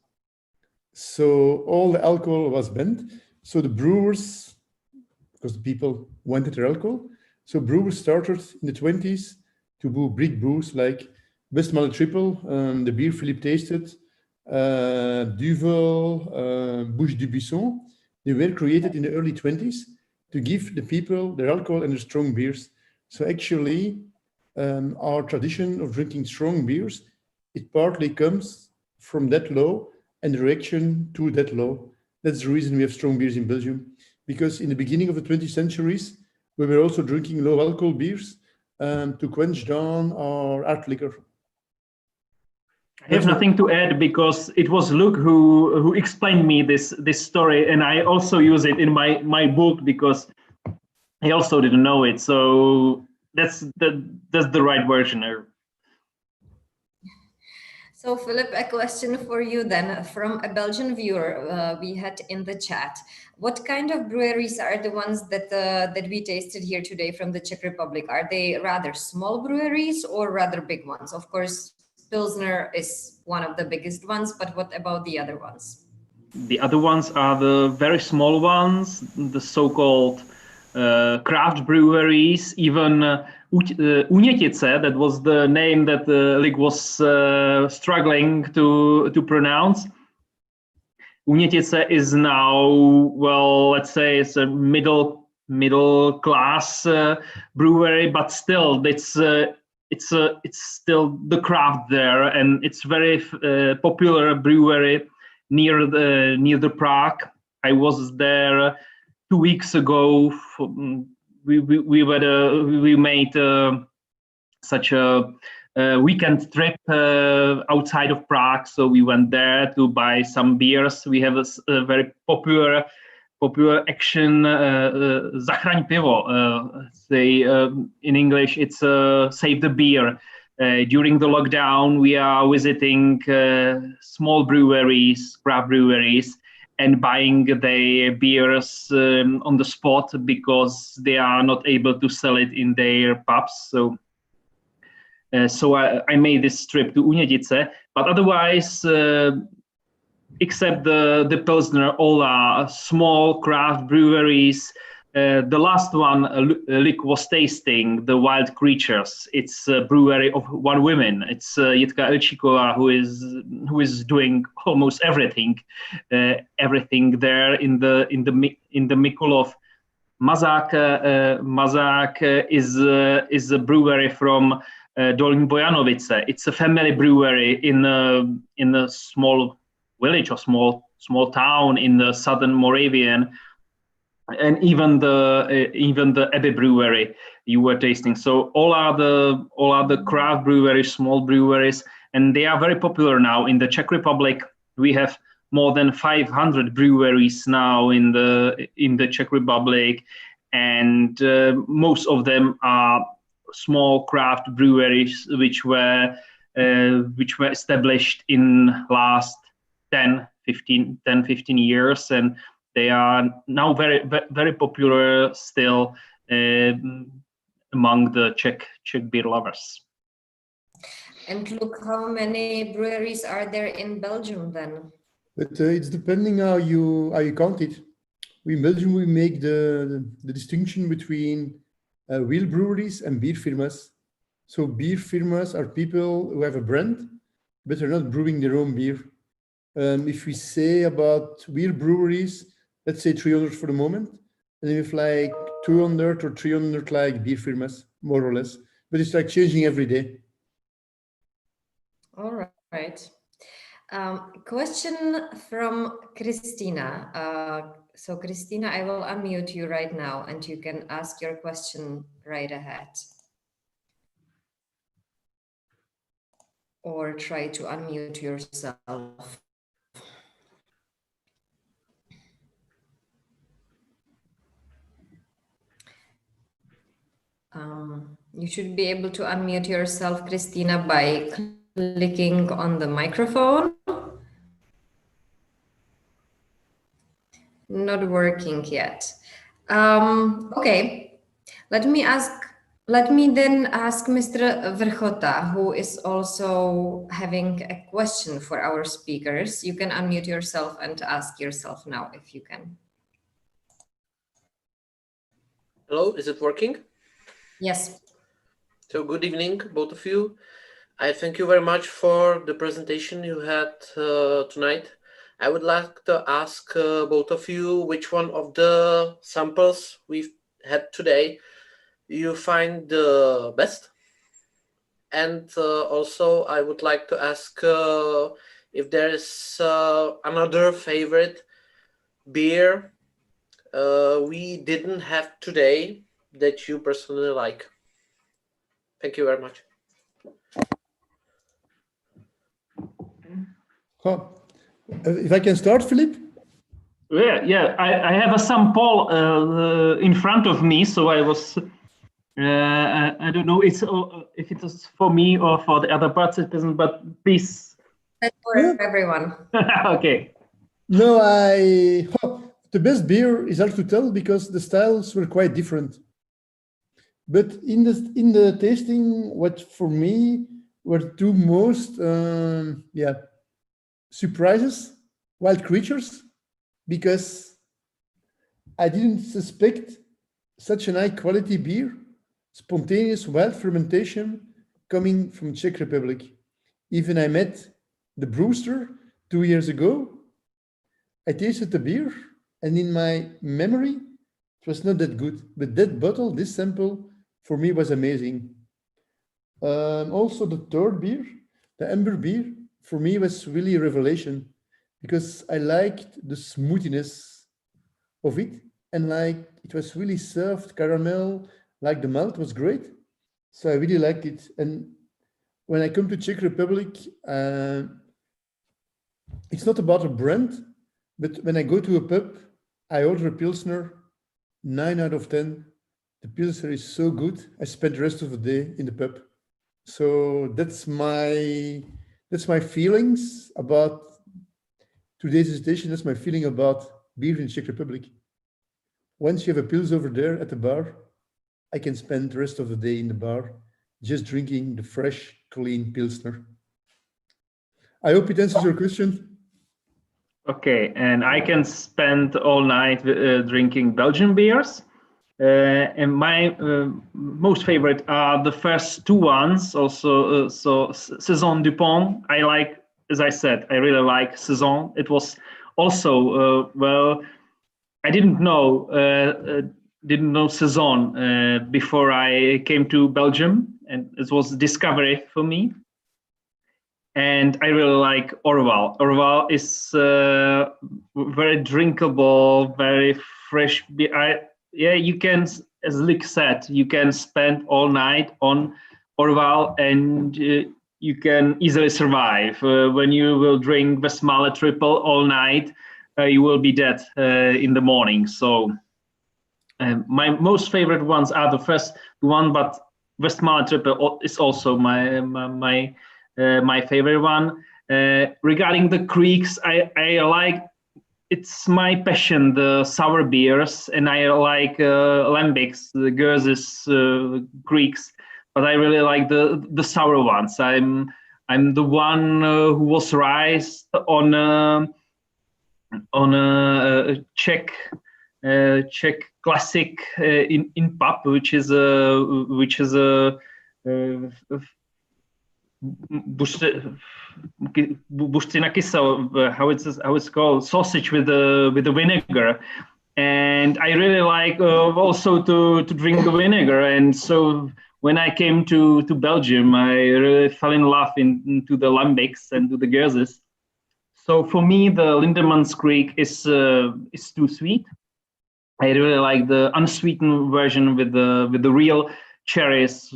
So all the alcohol was banned. So the brewers, because the people wanted their alcohol, so brewers started in the 20s to brew big brews like Westmalle Triple, the beer Philippe tasted, Duvel, Bouche du Buisson. They were created in the early 20s to give the people their alcohol and their strong beers. So actually, our tradition of drinking strong beers, it partly comes from that law and the reaction to that law. That's the reason we have strong beers in Belgium. Because in the beginning of the 20th centuries, we were also drinking low alcohol beers to quench down our art liquor. I have nothing to add because it was Luke who explained me this story, and I also use it in my book because I also didn't know it. So that's the right version. So Philip, a question for you then from a Belgian viewer we had in the chat. What kind of breweries are the ones that we tasted here today from the Czech Republic? Are they rather small breweries or rather big ones? Of course, Pilsner is one of the biggest ones, but what about the other ones? The other ones are the very small ones, the so-called craft breweries, even Unětice, that was the name that Lig was struggling to pronounce. Unětice is now, well, let's say it's a middle class brewery, but still it's still the craft there, and it's very popular brewery near the Prague. I was there 2 weeks ago. We made such a weekend trip outside of Prague, so we went there to buy some beers. We have a very popular action, Zachraň pivo. In English, it's Save the Beer. During the lockdown, we are visiting small breweries, craft breweries, and buying the beers on the spot because they are not able to sell it in their pubs. So I made this trip to Unětice, but otherwise, except the Pilsner, all are small craft breweries. The last one Lik was tasting, the Wild Creatures. It's a brewery of one woman. It's Jitka Ilčíková who is doing almost everything there in the Mikulov. Mazák is a brewery from Dolní Bojanovice. It's a family brewery in a small village or small town in the southern Moravian. And even the Abbey brewery you were tasting. So all are the craft breweries, small breweries, and they are very popular now in the Czech Republic. We have more than 500 breweries now in the Czech Republic, and most of them are small craft breweries which were established in last 10-15 years, and they are now very, very popular still among the Czech beer lovers. And look, how many breweries are there in Belgium then? But it's depending how you count it. We in Belgium, we make the distinction between real breweries and beer firmas. So beer firmas are people who have a brand, but they're not brewing their own beer. If we say about real breweries, let's say 300 for the moment, and then we have like 200 or 300 like beer firmas, more or less. But it's like changing every day. All right. Question from Christina. So Christina, I will unmute you right now and you can ask your question right ahead. Or try to unmute yourself. You should be able to unmute yourself, Christina, by clicking on the microphone. Not working yet. Okay, let me then ask Mr. Vrchota, who is also having a question for our speakers. You can unmute yourself and ask yourself now if you can. Hello, is it working? Yes. So good evening, both of you. I thank you very much for the presentation you had tonight. I would like to ask both of you which one of the samples we've had today you find the best. And also I would like to ask if there is another favorite beer we didn't have today that you personally like. Thank you very much. If I can start, Philip? Yeah. I have a sample in front of me, so I was. I don't know if it is for me or for the other participants, but please. That's for everyone. Okay. No, the best beer is hard to tell because the styles were quite different. But in the tasting, what for me were two most surprises, wild creatures, because I didn't suspect such an high quality beer, spontaneous wild fermentation coming from Czech Republic. Even I met the brewster 2 years ago. I tasted the beer, and in my memory, it was not that good. But that bottle, this sample, for me was amazing. Also, the third beer, the amber beer, for me was really a revelation because I liked the smoothness of it, and like it was really soft caramel, like the malt was great. So I really liked it. And when I come to Czech Republic, it's not about a brand, but when I go to a pub, I order a Pilsner, 9 out of 10. The Pilsner is so good. I spend the rest of the day in the pub. So that's my feelings about today's visitation. That's my feeling about beer in Czech Republic. Once you have a Pils over there at the bar, I can spend the rest of the day in the bar just drinking the fresh, clean Pilsner. I hope it answers your question. Okay, and I can spend all night drinking Belgian beers. And my most favorite are the first two ones. Also, so Saison Dupont. I like, as I said, I really like Saison. It was also I didn't know Saison before I came to Belgium, and it was a discovery for me. And I really like Orval. Orval is very drinkable, very fresh beer. You can, as Lick said, you can spend all night on Orval and you can easily survive. When you will drink Westmalle Triple all night, you will be dead in the morning. So my most favorite ones are the first one, but Westmalle Triple is also my favorite one. Regarding the creeks, I like, it's my passion, the sour beers, and I like lambics, the Gurzes creeks. but I really like the sour ones. I'm the one who was raised on a Czech classic in pub, which is a buština kysel, how it's called, sausage with the vinegar, and I really like also to drink the vinegar. And so when I came to Belgium, I really fell in love into the lambics and to the Geuses. So for me, the Lindemans Creek is too sweet. I really like the unsweetened version with the real cherries.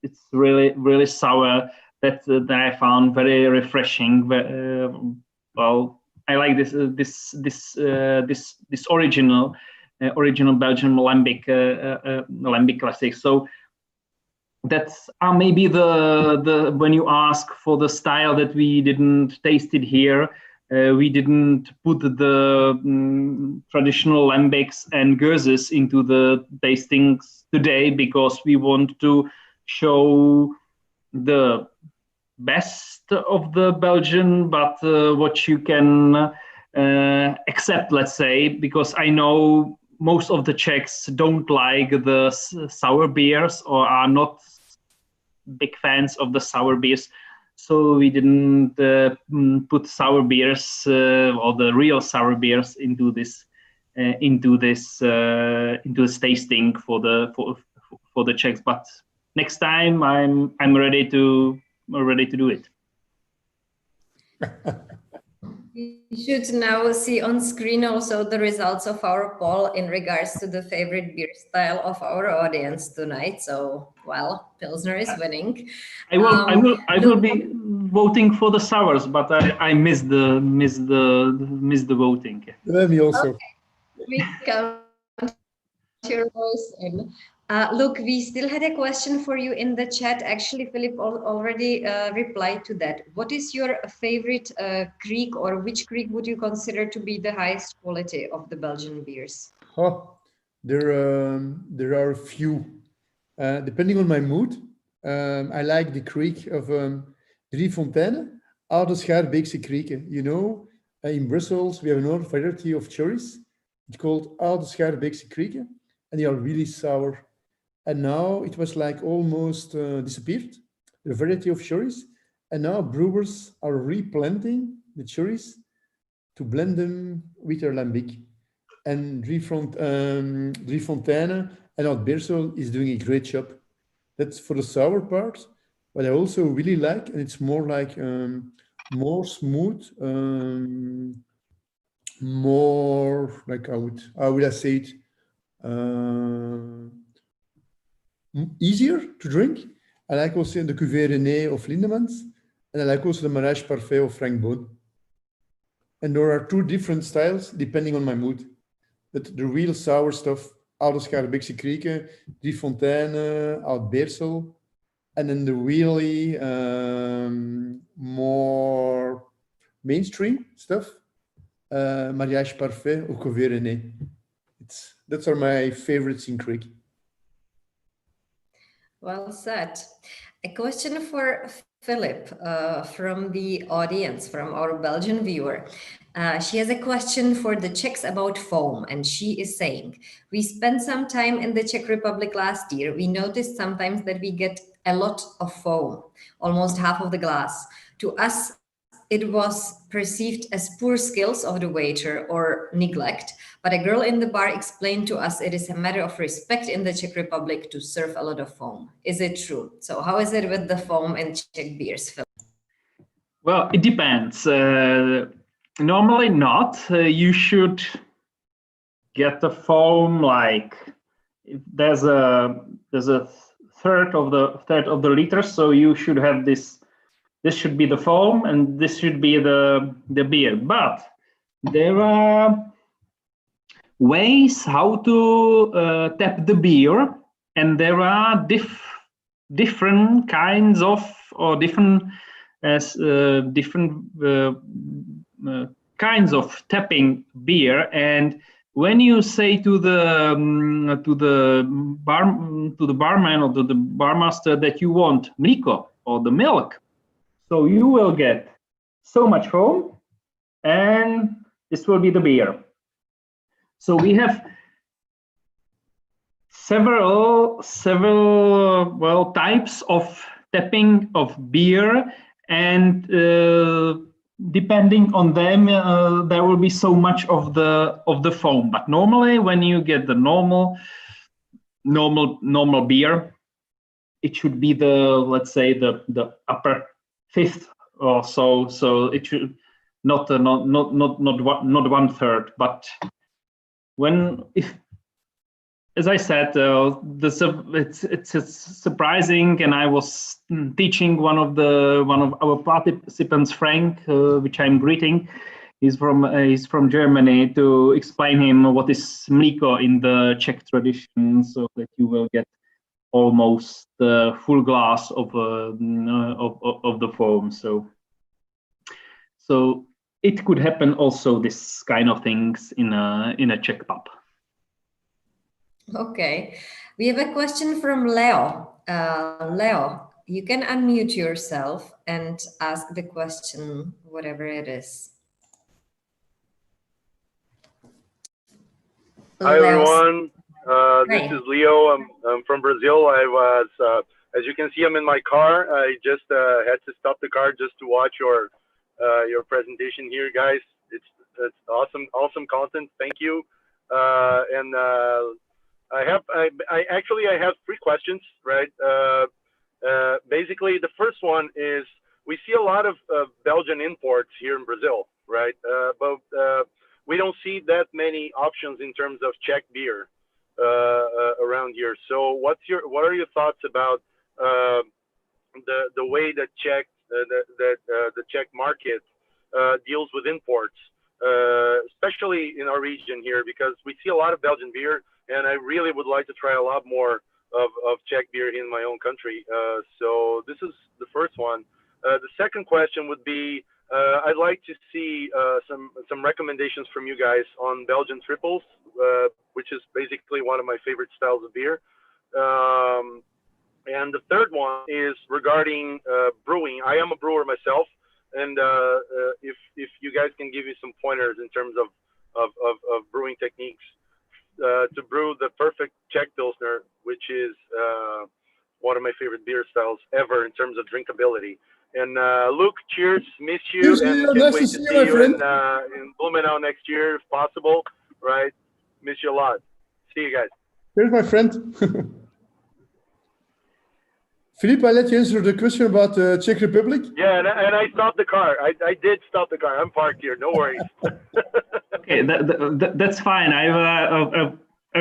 It's really sour. That I found very refreshing. Well, I like this original Belgian lambic classic. So that's maybe the when you ask for the style that we didn't taste it here. We didn't put the traditional lambics and Geuses into the tastings today because we want to show the best of the Belgian, but what you can accept, let's say, because I know most of the Czechs don't like the sour beers or are not big fans of the sour beers. So we didn't put sour beers or the real sour beers into this tasting for the Czechs. But next time I'm ready to do it. You should now see on screen also the results of our poll in regards to the favorite beer style of our audience tonight. So, well, Pilsner is winning. I will be voting for the sours, but I missed the voting. Me also. Okay. We count your voice in. Look, we still had a question for you in the chat. Actually, Philip already replied to that. What is your favorite creek, or which creek would you consider to be the highest quality of the Belgian beers? Oh, there are a few. Depending on my mood, I like the creek of Drie Fonteinen, Oude Schaarbeekse Krieken. You know, in Brussels, we have another variety of cherries. It's called Oude Schaarbeekse Krieken, and they are really sour. And now it was like almost disappeared, the variety of cherries. And now brewers are replanting the cherries to blend them with their lambic. And Drie Fonteinen and Oud Beersel is doing a great job. That's for the sour part. But I also really like, and it's more like more smooth, more like how would I say it? Easier to drink. I like also the Cuvée René of Lindemans, and I like also the Mariage Parfait of Frank Boon. And there are two different styles depending on my mood. But the real sour stuff, Oude Schaarbeekse Krieken, Drie Fonteinen, Oud Beersel, and then the really more mainstream stuff, Mariage Parfait or Cuvée René. Those are my favorites in Creek. Well said. A question for Philip from the audience, from our Belgian viewer. She has a question for the Czechs about foam, and she is saying, we spent some time in the Czech Republic last year. We noticed sometimes that we get a lot of foam, almost half of the glass. To us, it was perceived as poor skills of the waiter or neglect, but a girl in the bar explained to us it is a matter of respect in the Czech Republic to serve a lot of foam. Is it true? So how is it with the foam in Czech beers, Phil? Well, it depends. Normally not. You should get the foam like if there's a third of the liter, so you should have this. This should be the foam, and this should be the beer. But there are ways how to tap the beer, and there are different kinds of or different kinds of tapping beer, and when you say to the barman or to the barmaster that you want mlíko or the milk, so you will get so much foam, and this will be the beer. So we have several well types of tapping of beer, and depending on them, there will be so much of the foam. But normally, when you get the normal beer, it should be let's say the upper fifth or so. So it should not 1/3, but as I said, it's surprising, and I was teaching one of our participants, Frank, which I'm greeting. He's from Germany, to explain him what is mlíko in the Czech tradition, so that you will get almost the full glass of the foam. So it could happen also, this kind of things in a Czech pub. Okay, we have a question from Leo. Leo, you can unmute yourself and ask the question, whatever it is. Hi, everyone. This Hi. is Leo. I'm from Brazil. I was, as you can see, I'm in my car. I just had to stop the car just to watch your presentation here, guys. It's awesome content. Thank you. And I have 3 questions, right? Basically, the first one is, we see a lot of Belgian imports here in Brazil, right? But we don't see that many options in terms of Czech beer around here. So what are your thoughts about the way that the Czech market deals with imports, especially in our region here, because we see a lot of Belgian beer, and I really would like to try a lot more of Czech beer in my own country. So this is the first one. The second question would be, I'd like to see some recommendations from you guys on Belgian triples, which is basically one of my favorite styles of beer. And the third one is regarding brewing. I am a brewer myself, and if you guys can give me some pointers in terms of brewing techniques to brew the perfect Czech Pilsner, which is one of my favorite beer styles ever in terms of drinkability. And Luke, cheers, miss you, Cheers, and Leo. can't Nice wait to to see see you, my you friend. in Blumenau next year, if possible, right? Miss you a lot. See you guys. Here's my friend. Philippe, I'll let you answer the question about the Czech Republic. Yeah, and I stopped the car. I did stop the car. I'm parked here. No worries. Okay, that's fine. I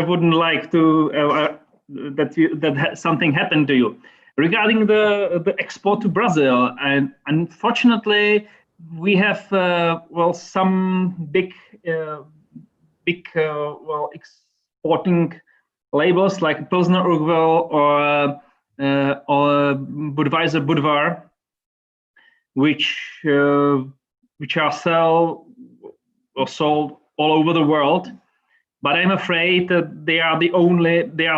wouldn't like to that something happened to you. Regarding the export to Brazil, and unfortunately, we have some big exporting labels like Pilsner Urquell or Budweiser Budvar, which are sold all over the world. But I'm afraid that they are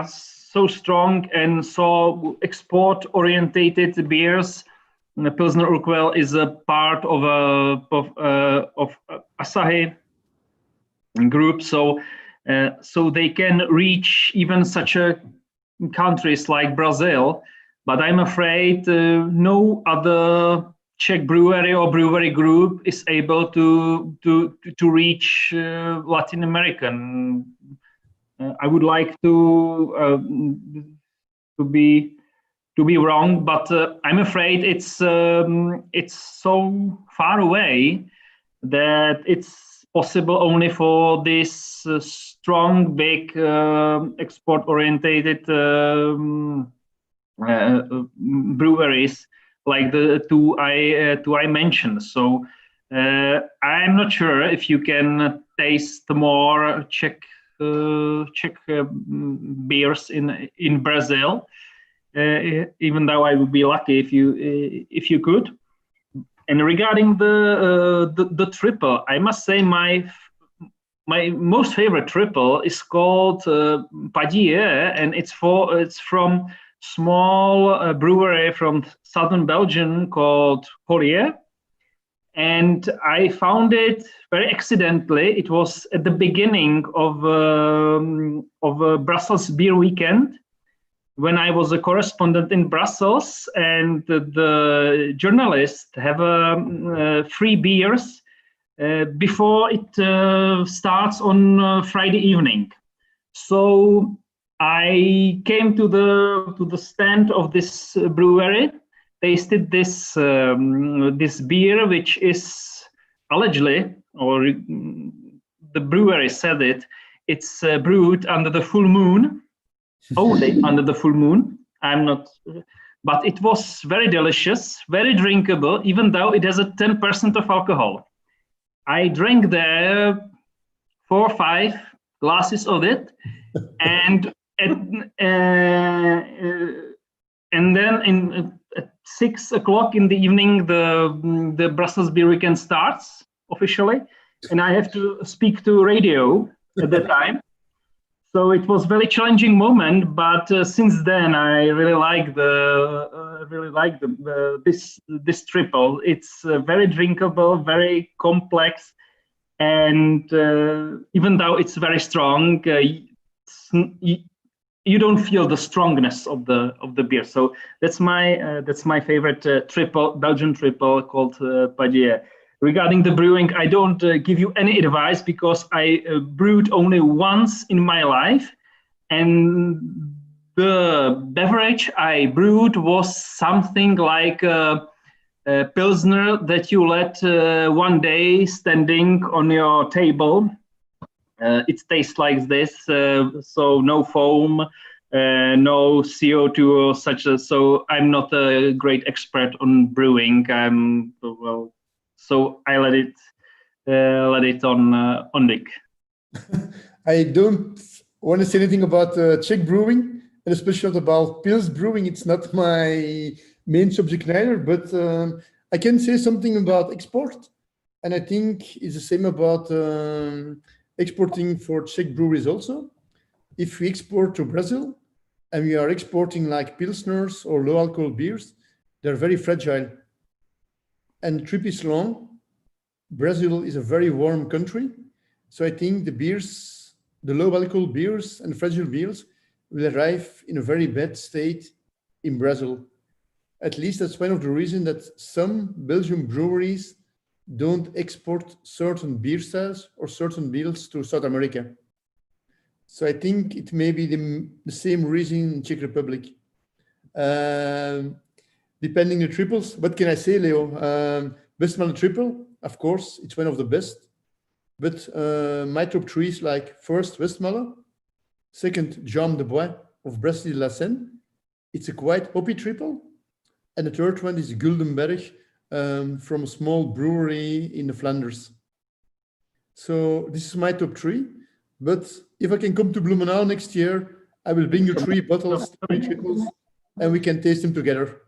so strong and so export-orientated beers. And the Pilsner Urquell is a part of Asahi group, so they can reach even such countries like Brazil. But I'm afraid no other Czech brewery or brewery group is able to reach Latin American. I would like to be wrong, but I'm afraid it's so far away that it's possible only for these strong, big export-orientated breweries like the two I mentioned. So I'm not sure if you can taste more Czech beers in Brazil, even though I would be lucky if you could. And regarding the triple, I must say my my most favorite triple is called Padier, and it's from small brewery from southern Belgium called Collier. And I found it very accidentally. It was at the beginning of a Brussels beer weekend when I was a correspondent in Brussels, and the journalists have free beers before it starts on Friday evening. So I came to the stand of this brewery, tasted this beer, which is allegedly, or the brewery said it's brewed under the full moon, only under the full moon. I'm not, but it was very delicious, very drinkable, even though it has a 10% of alcohol. I drank there 4 or 5 glasses of it, and then at 6 o'clock in the evening, the Brussels beer weekend starts officially, and I have to speak to radio at that time. So it was very challenging moment, but since then I really like this triple. It's very drinkable, very complex, and even though it's very strong, you don't feel the strongness of the beer. So that's my favorite triple, Belgian triple called Padier. Regarding the brewing, I don't give you any advice because I brewed only once in my life, and the beverage I brewed was something like a Pilsner that you let one day standing on your table. It tastes like this, so no foam, no CO2 or such. So I'm not a great expert on brewing. So I let it on Nick. I don't want to say anything about Czech brewing, and especially not about Pils brewing. It's not my main subject neither, but I can say something about export. And I think it's the same about exporting for Czech breweries also. If we export to Brazil and we are exporting like Pilsners or low alcohol beers, they're very fragile. And the trip is long. Brazil is a very warm country. So I think the beers, the low alcohol beers and fragile beers will arrive in a very bad state in Brazil. At least that's one of the reasons that some Belgian breweries don't export certain beer styles or certain beers to South America. So I think it may be the same reason in Czech Republic. Depending on the triples, what can I say, Leo? Westmalle triple, of course, it's one of the best. But my top 3 is like first Westmalle, second Jaume de Bois of Brasserie de la Seine. It's a quite hoppy triple. And the third one is Guldenberg from a small brewery in the Flanders. So this is my top 3. But if I can come to Blumenau next year, I will bring you 3 bottles, 3 triples, and we can taste them together.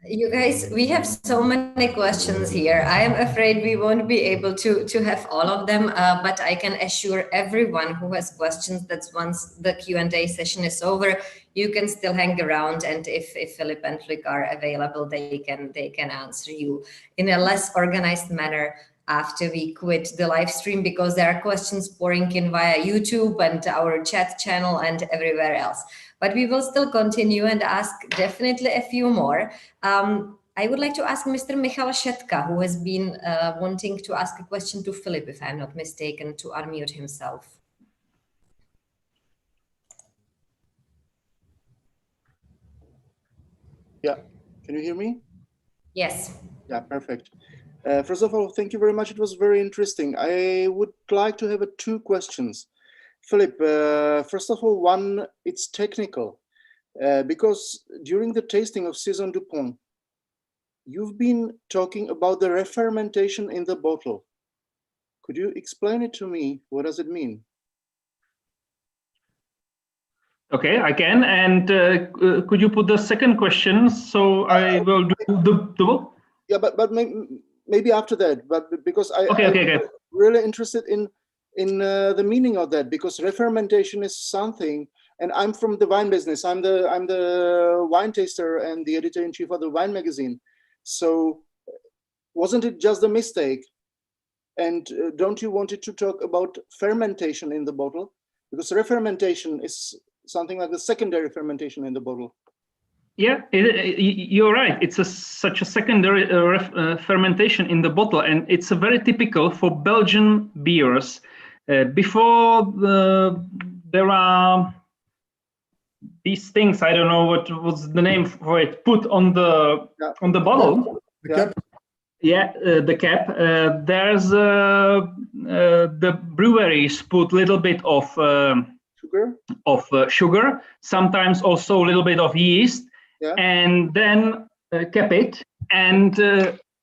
You guys, we have so many questions here. I am afraid we won't be able to have all of them, but I can assure everyone who has questions that once the Q&A session is over, you can still hang around, and if Philip and Flick are available, they can answer you in a less organized manner after we quit the live stream, because there are questions pouring in via YouTube and our chat channel and everywhere else. But we will still continue and ask definitely a few more. I would like to ask Mr. Michal Shetka, who has been wanting to ask a question to Philip, if I'm not mistaken, to unmute himself. Yeah, can you hear me? Yes. Yeah, perfect. First of all, thank you very much. It was very interesting. I would like to have 2 questions. Philip, first of all, one, it's technical, because during the tasting of Saison du Pont, you've been talking about the re-fermentation in the bottle. Could you explain it to me? What does it mean? Okay, I can. And could you put the second question? So I will do the. Yeah, but maybe after that, but because I'm really interested in the meaning of that, because re-fermentation is something, and I'm from the wine business. I'm the wine taster and the editor-in-chief of the wine magazine. So wasn't it just a mistake? And don't you want to talk about fermentation in the bottle? Because re-fermentation is something like the secondary fermentation in the bottle. Yeah, you're right. It's such a secondary fermentation in the bottle, and it's a very typical for Belgian beers. Before there are these things, I don't know what was the name for it, put on the bottle. The cap. Yeah, the cap. There's the breweries put a little bit of sugar, sometimes also a little bit of yeast, and then cap it. And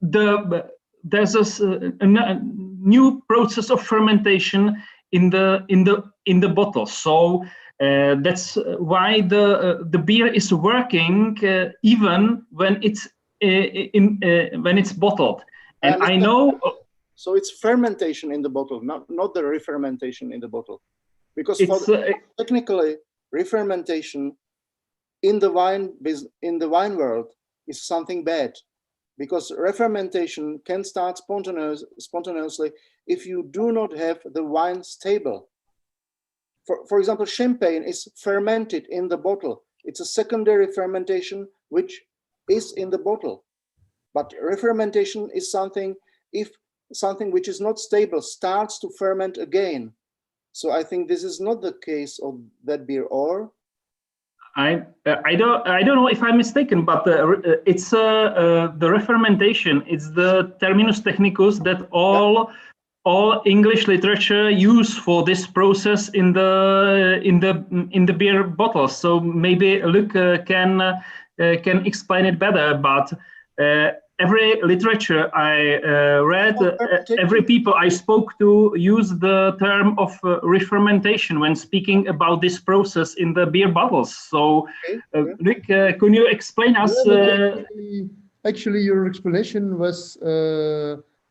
there's a new process of fermentation in the bottle. So that's why the beer is working even when it's when it's bottled. And I know. So it's fermentation in the bottle, not the re-fermentation in the bottle, because technically re-fermentation in the wine world is something bad, because re-fermentation can start spontaneously if you do not have the wine stable. For example, champagne is fermented in the bottle. It's a secondary fermentation which is in the bottle. But re-fermentation is something which is not stable starts to ferment again. So I think this is not the case of that beer, or? I don't know if I'm mistaken, but it's the re-fermentation. It's the terminus technicus that all English literature use for this process in the beer bottles. So maybe Luc can explain it better. But every literature I read, every people I spoke to use the term of re-fermentation when speaking about this process in the beer bottles. So, Luc, can you explain us? Actually, your explanation was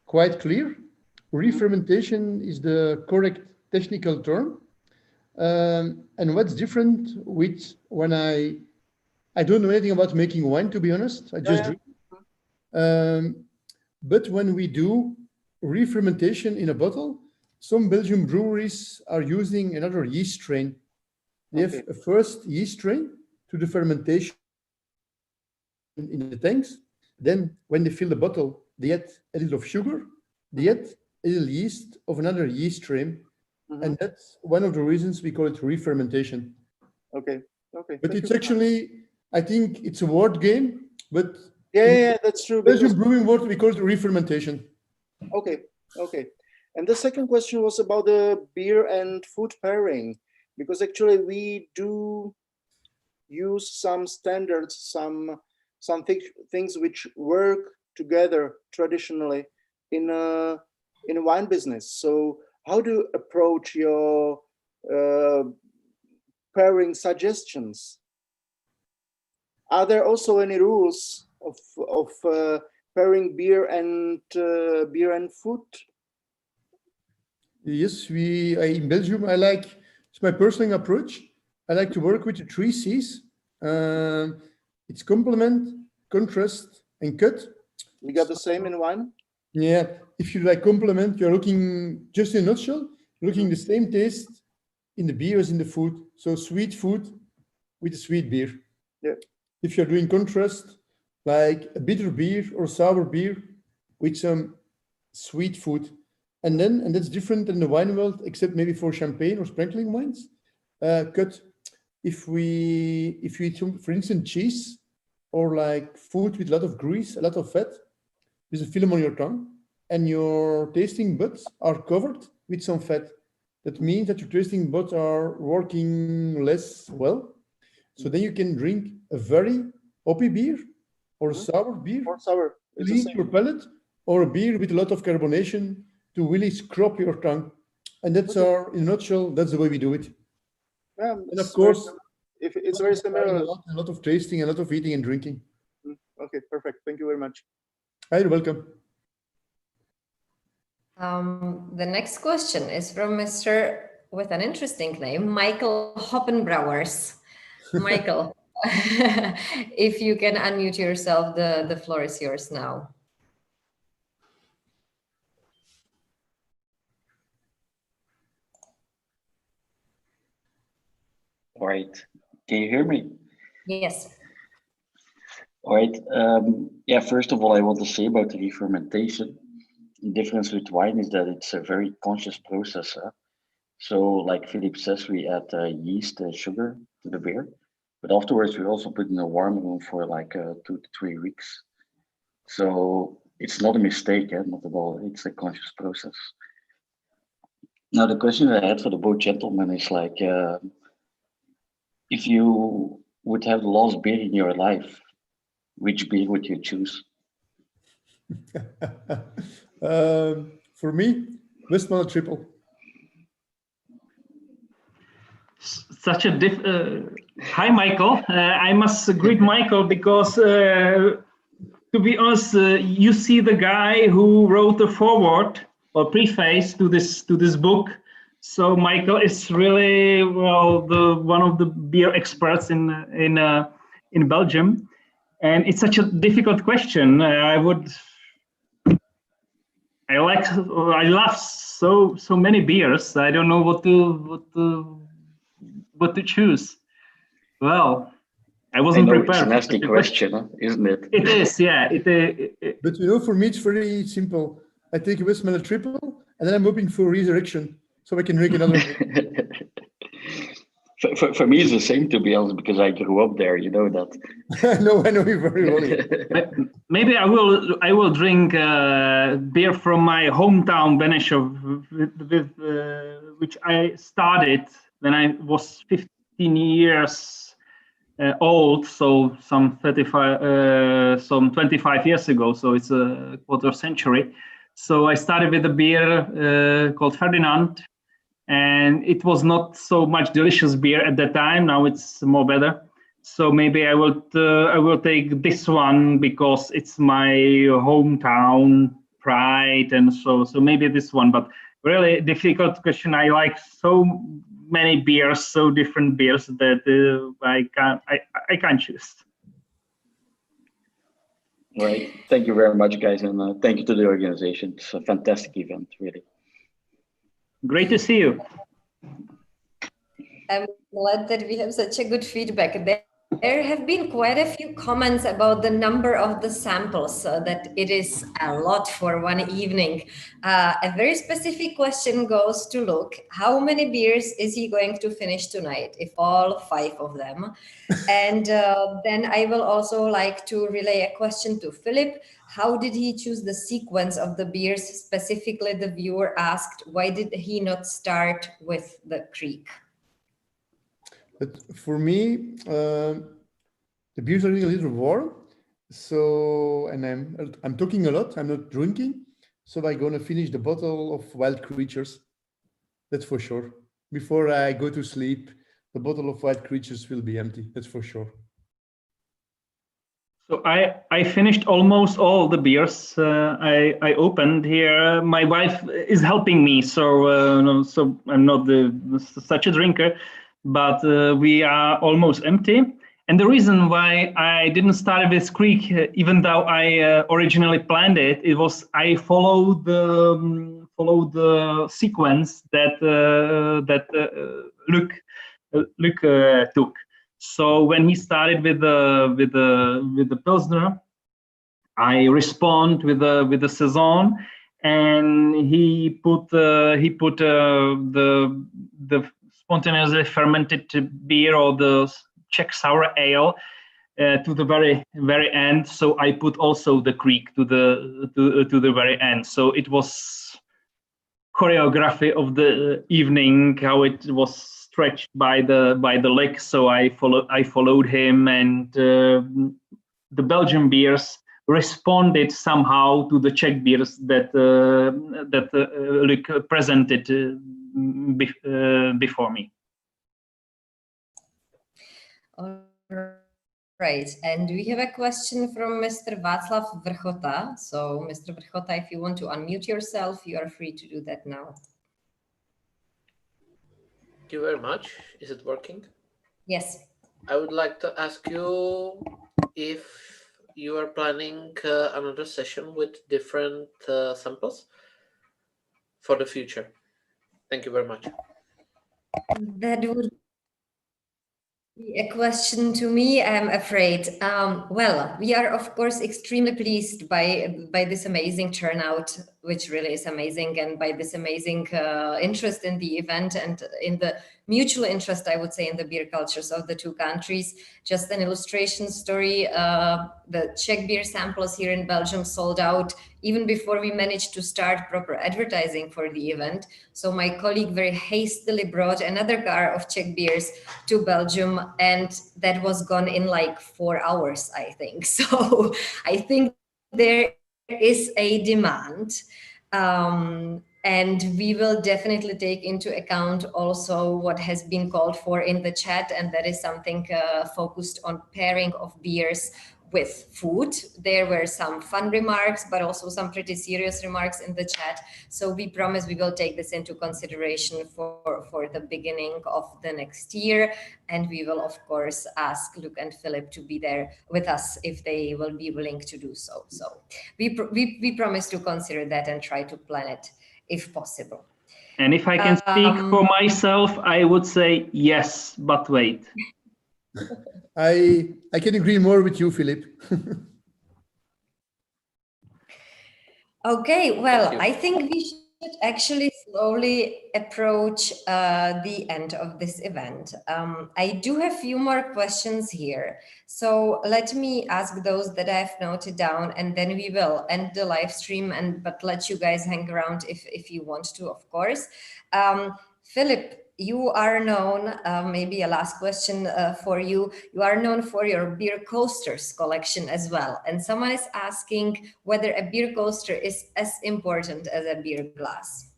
quite clear. Re-fermentation is the correct technical term. And what's different with when I don't know anything about making wine, to be honest. I just drink. But when we do re-fermentation in a bottle, some Belgian breweries are using another yeast strain. They have a first yeast strain to the fermentation in the tanks. Then when they fill the bottle, they add a little of sugar, they add a little yeast of another yeast strain. And that's one of the reasons we call it re-fermentation. Okay. But it's actually, I think it's a word game, but yeah, that's true. Belgian brewing word, we call it re-fermentation. Okay. And the second question was about the beer and food pairing, because actually we do use some standards, some things which work together traditionally in a wine business. So how do you approach your pairing suggestions? Are there also any rules of pairing beer and food? Yes, in Belgium, it's my personal approach. I like to work with the 3 C's. It's complement, contrast, and cut. We got the same in wine? Yeah, if you like complement, you're looking, just in a nutshell, looking the same taste in the beer as in the food. So sweet food with a sweet beer. Yeah. If you're doing contrast, like a bitter beer or sour beer with some sweet food. And that's different in the wine world, except maybe for champagne or sparkling wines. Cut. If we eat, for instance, cheese or like food with a lot of grease, a lot of fat, there's a film on your tongue and your tasting buds are covered with some fat. That means that your tasting buds are working less well. So then you can drink a very hoppy beer or sour beer, clean your palate, or a beer with a lot of carbonation to really scrub your tongue. And that's in a nutshell, that's the way we do it. Yeah, and of course, if it's very similar. A lot of tasting, a lot of eating and drinking. Okay, perfect. Thank you very much. You're welcome. The next question is from Mr. with an interesting name, Michael Hoppenbrouwers. Michael, if you can unmute yourself, the floor is yours now. All right. Can you hear me? Yes. All right. Yeah, first of all, I want to say about the re-fermentation. The difference with wine is that it's a very conscious process. So like Philip says, we add yeast and sugar to the beer, but afterwards we also put in a warm room for like 2 to 3 weeks. So it's not a mistake, not at all. It's a conscious process. Now the question that I had for the both gentlemen is like, if you would have the last beer in your life, which beer would you choose? For me, Westmalle Triple. Such a hi, Michael. I must greet Michael because, to be honest, you see the guy who wrote the foreword or preface to this book. So Michael is really one of the beer experts in Belgium, and it's such a difficult question. I love so many beers. I don't know what to choose. Well, I wasn't prepared. It's a nasty question, isn't it? It is, yeah. But for me, it's very simple. I take a Westmalle Triple, and then I'm hoping for resurrection, so I can drink another. For me, it's the same, to be honest, because I grew up there. You know that. No, I know you very well. Maybe I will drink beer from my hometown, Benešov, which I started when I was 15 years old, so some 25 years ago. So it's a quarter century. So I started with a beer called Ferdinand, and it was not so much delicious beer at that time. Now it's more better. So maybe I will take this one because it's my hometown pride, and so maybe this one. But really difficult question. I like so many beers, so different beers that I can't choose. Right. Thank you very much, guys, and thank you to the organization. It's a fantastic event, really. Great to see you. I'm glad that we have such a good feedback. There have been quite a few comments about the number of the samples, that it is a lot for one evening. A very specific question goes to Luke. How many beers is he going to finish tonight, if all 5 of them? And then I will also like to relay a question to Philip. How did he choose the sequence of the beers? Specifically, the viewer asked, why did he not start with the Creek? But for me, the beers are getting a little warm. So, and I'm talking a lot. I'm not drinking. So I'm gonna finish the bottle of Wild Creatures. That's for sure. Before I go to sleep, the bottle of Wild Creatures will be empty. That's for sure. So I finished almost all the beers I opened here. My wife is helping me, so so I'm not such a drinker, but we are almost empty. And the reason why I didn't start with Creek, even though I originally planned it, it was I followed the sequence that Luc took. So when he started with the Pilsner, I respond with the Saison, and he put the spontaneously fermented beer or the Czech sour ale to the very end. So I put also the Creek to the very end. So it was choreography of the evening, how it was stretched by the lake. So I followed him, and the Belgian beers responded somehow to the Czech beers that Luc presented before me. All Right, and we have a question from Mr. Václav Vrchota. So, Mr. Vrchota, if you want to unmute yourself, you are free to do that now. Thank you very much. Is it working? Yes. I would like to ask you if you are planning another session with different samples for the future. Thank you very much. That would be a question to me, I'm afraid. Well, we are, of course, extremely pleased by this amazing turnout, which really is amazing, and by this amazing interest in the event and in the mutual interest, I would say, in the beer cultures of the two countries. Just an illustration story, the Czech beer samples here in Belgium sold out even before we managed to start proper advertising for the event. So my colleague very hastily brought another car of Czech beers to Belgium, and that was gone in like 4 hours, I think. So I think there is a demand. And we will definitely take into account also what has been called for in the chat, and that is something focused on pairing of beers with food. There were some fun remarks, but also some pretty serious remarks in the chat. So we promise we will take this into consideration for the beginning of the next year. And we will, of course, ask Luc and Philip to be there with us if they will be willing to do so. So we promise to consider that and try to plan it if possible. And if I can speak for myself, I would say yes, but wait. I can agree more with you, Philip. Okay, well, I think we should actually slowly approach the end of this event. I do have a few more questions here. So let me ask those that I've noted down, and then we will end the live stream, but let you guys hang around if you want to, of course. Philip, you are known, maybe a last question for you. You are known for your beer coasters collection as well. And someone is asking whether a beer coaster is as important as a beer glass.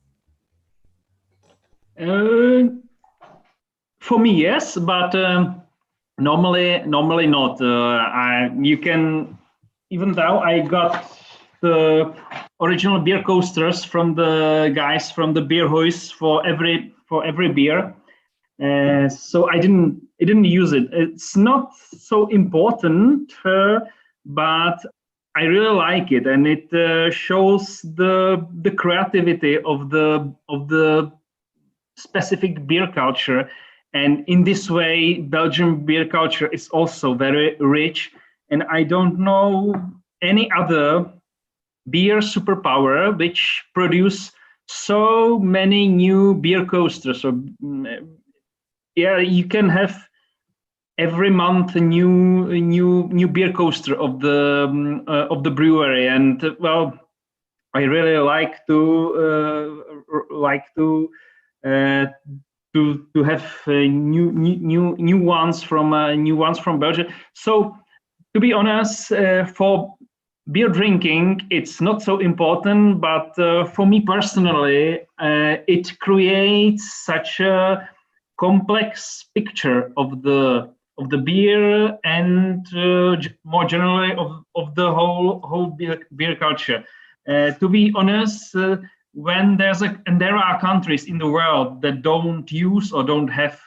For me, yes, but normally not. You can, even though I got the original beer coasters from the guys from the beer hoist for every beer, so I didn't use it. It's not so important, but I really like it, and it shows the creativity of the specific beer culture. And in this way, Belgian beer culture is also very rich, and I don't know any other beer superpower which produce so many new beer coasters. So yeah, you can have every month a new beer coaster of the brewery, and well, I really like to have new ones from Belgium. So to be honest, for beer drinking, it's not so important, but for me personally, it creates such a complex picture of the beer and more generally of the whole beer culture. To be honest, when there are countries in the world that don't use or don't have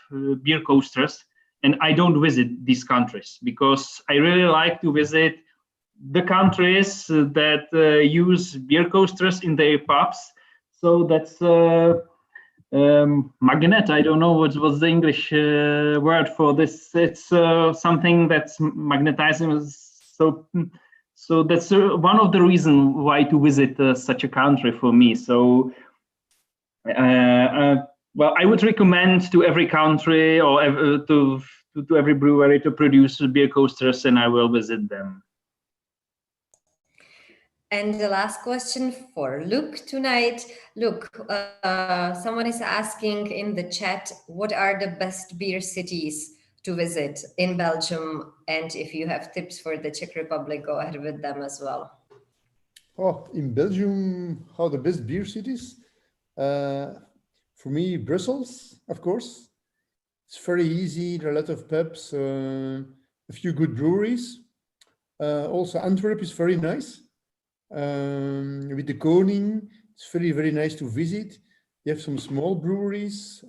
beer coasters, and I don't visit these countries because I really like to visit the countries that use beer coasters in their pubs. So that's magnet. I don't know what's the English word for this. It's something that's magnetizing. So that's one of the reasons why to visit such a country for me. So well, I would recommend to every country or to every brewery to produce beer coasters, and I will visit them. And the last question for Luc tonight. Luc, someone is asking in the chat, what are the best beer cities to visit in Belgium? And if you have tips for the Czech Republic, go ahead with them as well. Oh, in Belgium, how the best beer cities? For me, Brussels, of course. It's very easy. There are a lot of pubs. a few good breweries. Also, Antwerp is very nice. With the Koning, it's very, very nice to visit. You have some small breweries.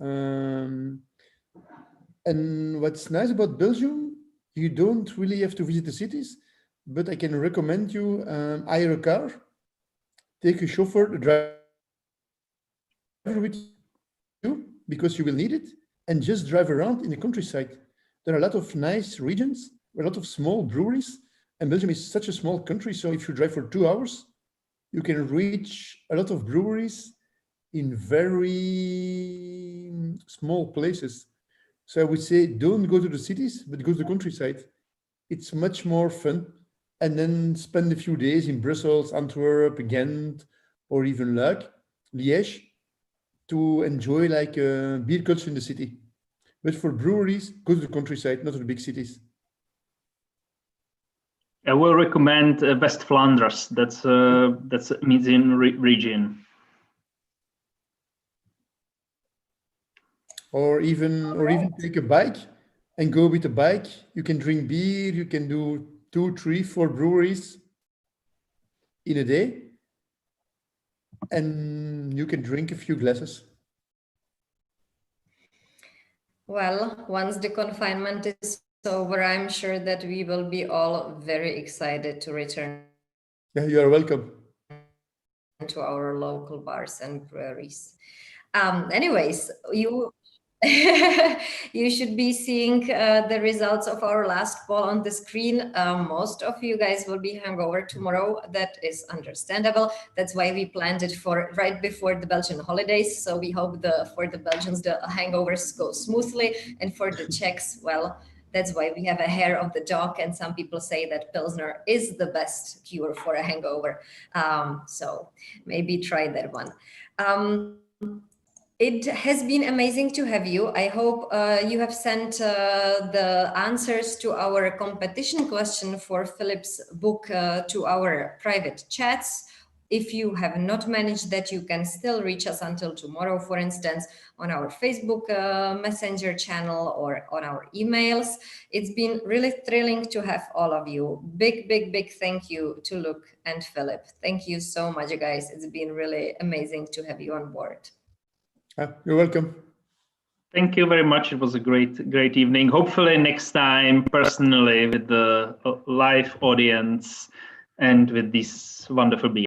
And what's nice about Belgium, you don't really have to visit the cities, but I can recommend you hire a car, take a chauffeur, a driver with you, because you will need it, and just drive around in the countryside. There are a lot of nice regions, a lot of small breweries, and Belgium is such a small country, so if you drive for 2 hours, you can reach a lot of breweries in very small places. So I would say don't go to the cities, but go to the countryside. It's much more fun. And then spend a few days in Brussels, Antwerp, Ghent, or even Liège, to enjoy like beer culture in the city. But for breweries, go to the countryside, not to the big cities. I will recommend West Flanders. That's Moravian region. Or even take a bike and go with a bike. You can drink beer. You can do 2, 3, 4 breweries in a day, and you can drink a few glasses. Well, once the confinement is over, I'm sure that we will be all very excited to return. Yeah, you are welcome to our local bars and breweries. Anyways, you should be seeing the results of our last poll on the screen. Most of you guys will be hungover tomorrow. That is understandable. That's why we planned it for right before the Belgian holidays. So we hope for the Belgians, the hangovers go smoothly. And for the Czechs, well, that's why we have a hair of the dog. And some people say that Pilsner is the best cure for a hangover. So maybe try that one. It has been amazing to have you. I hope you have sent the answers to our competition question for Philip's book to our private chats. If you have not managed that, you can still reach us until tomorrow, for instance, on our Facebook Messenger channel or on our emails. It's been really thrilling to have all of you. Big, big, big thank you to Luke and Philip. Thank you so much, guys. It's been really amazing to have you on board. You're welcome. Thank you very much. It was a great evening. Hopefully next time personally with the live audience and with these wonderful beers.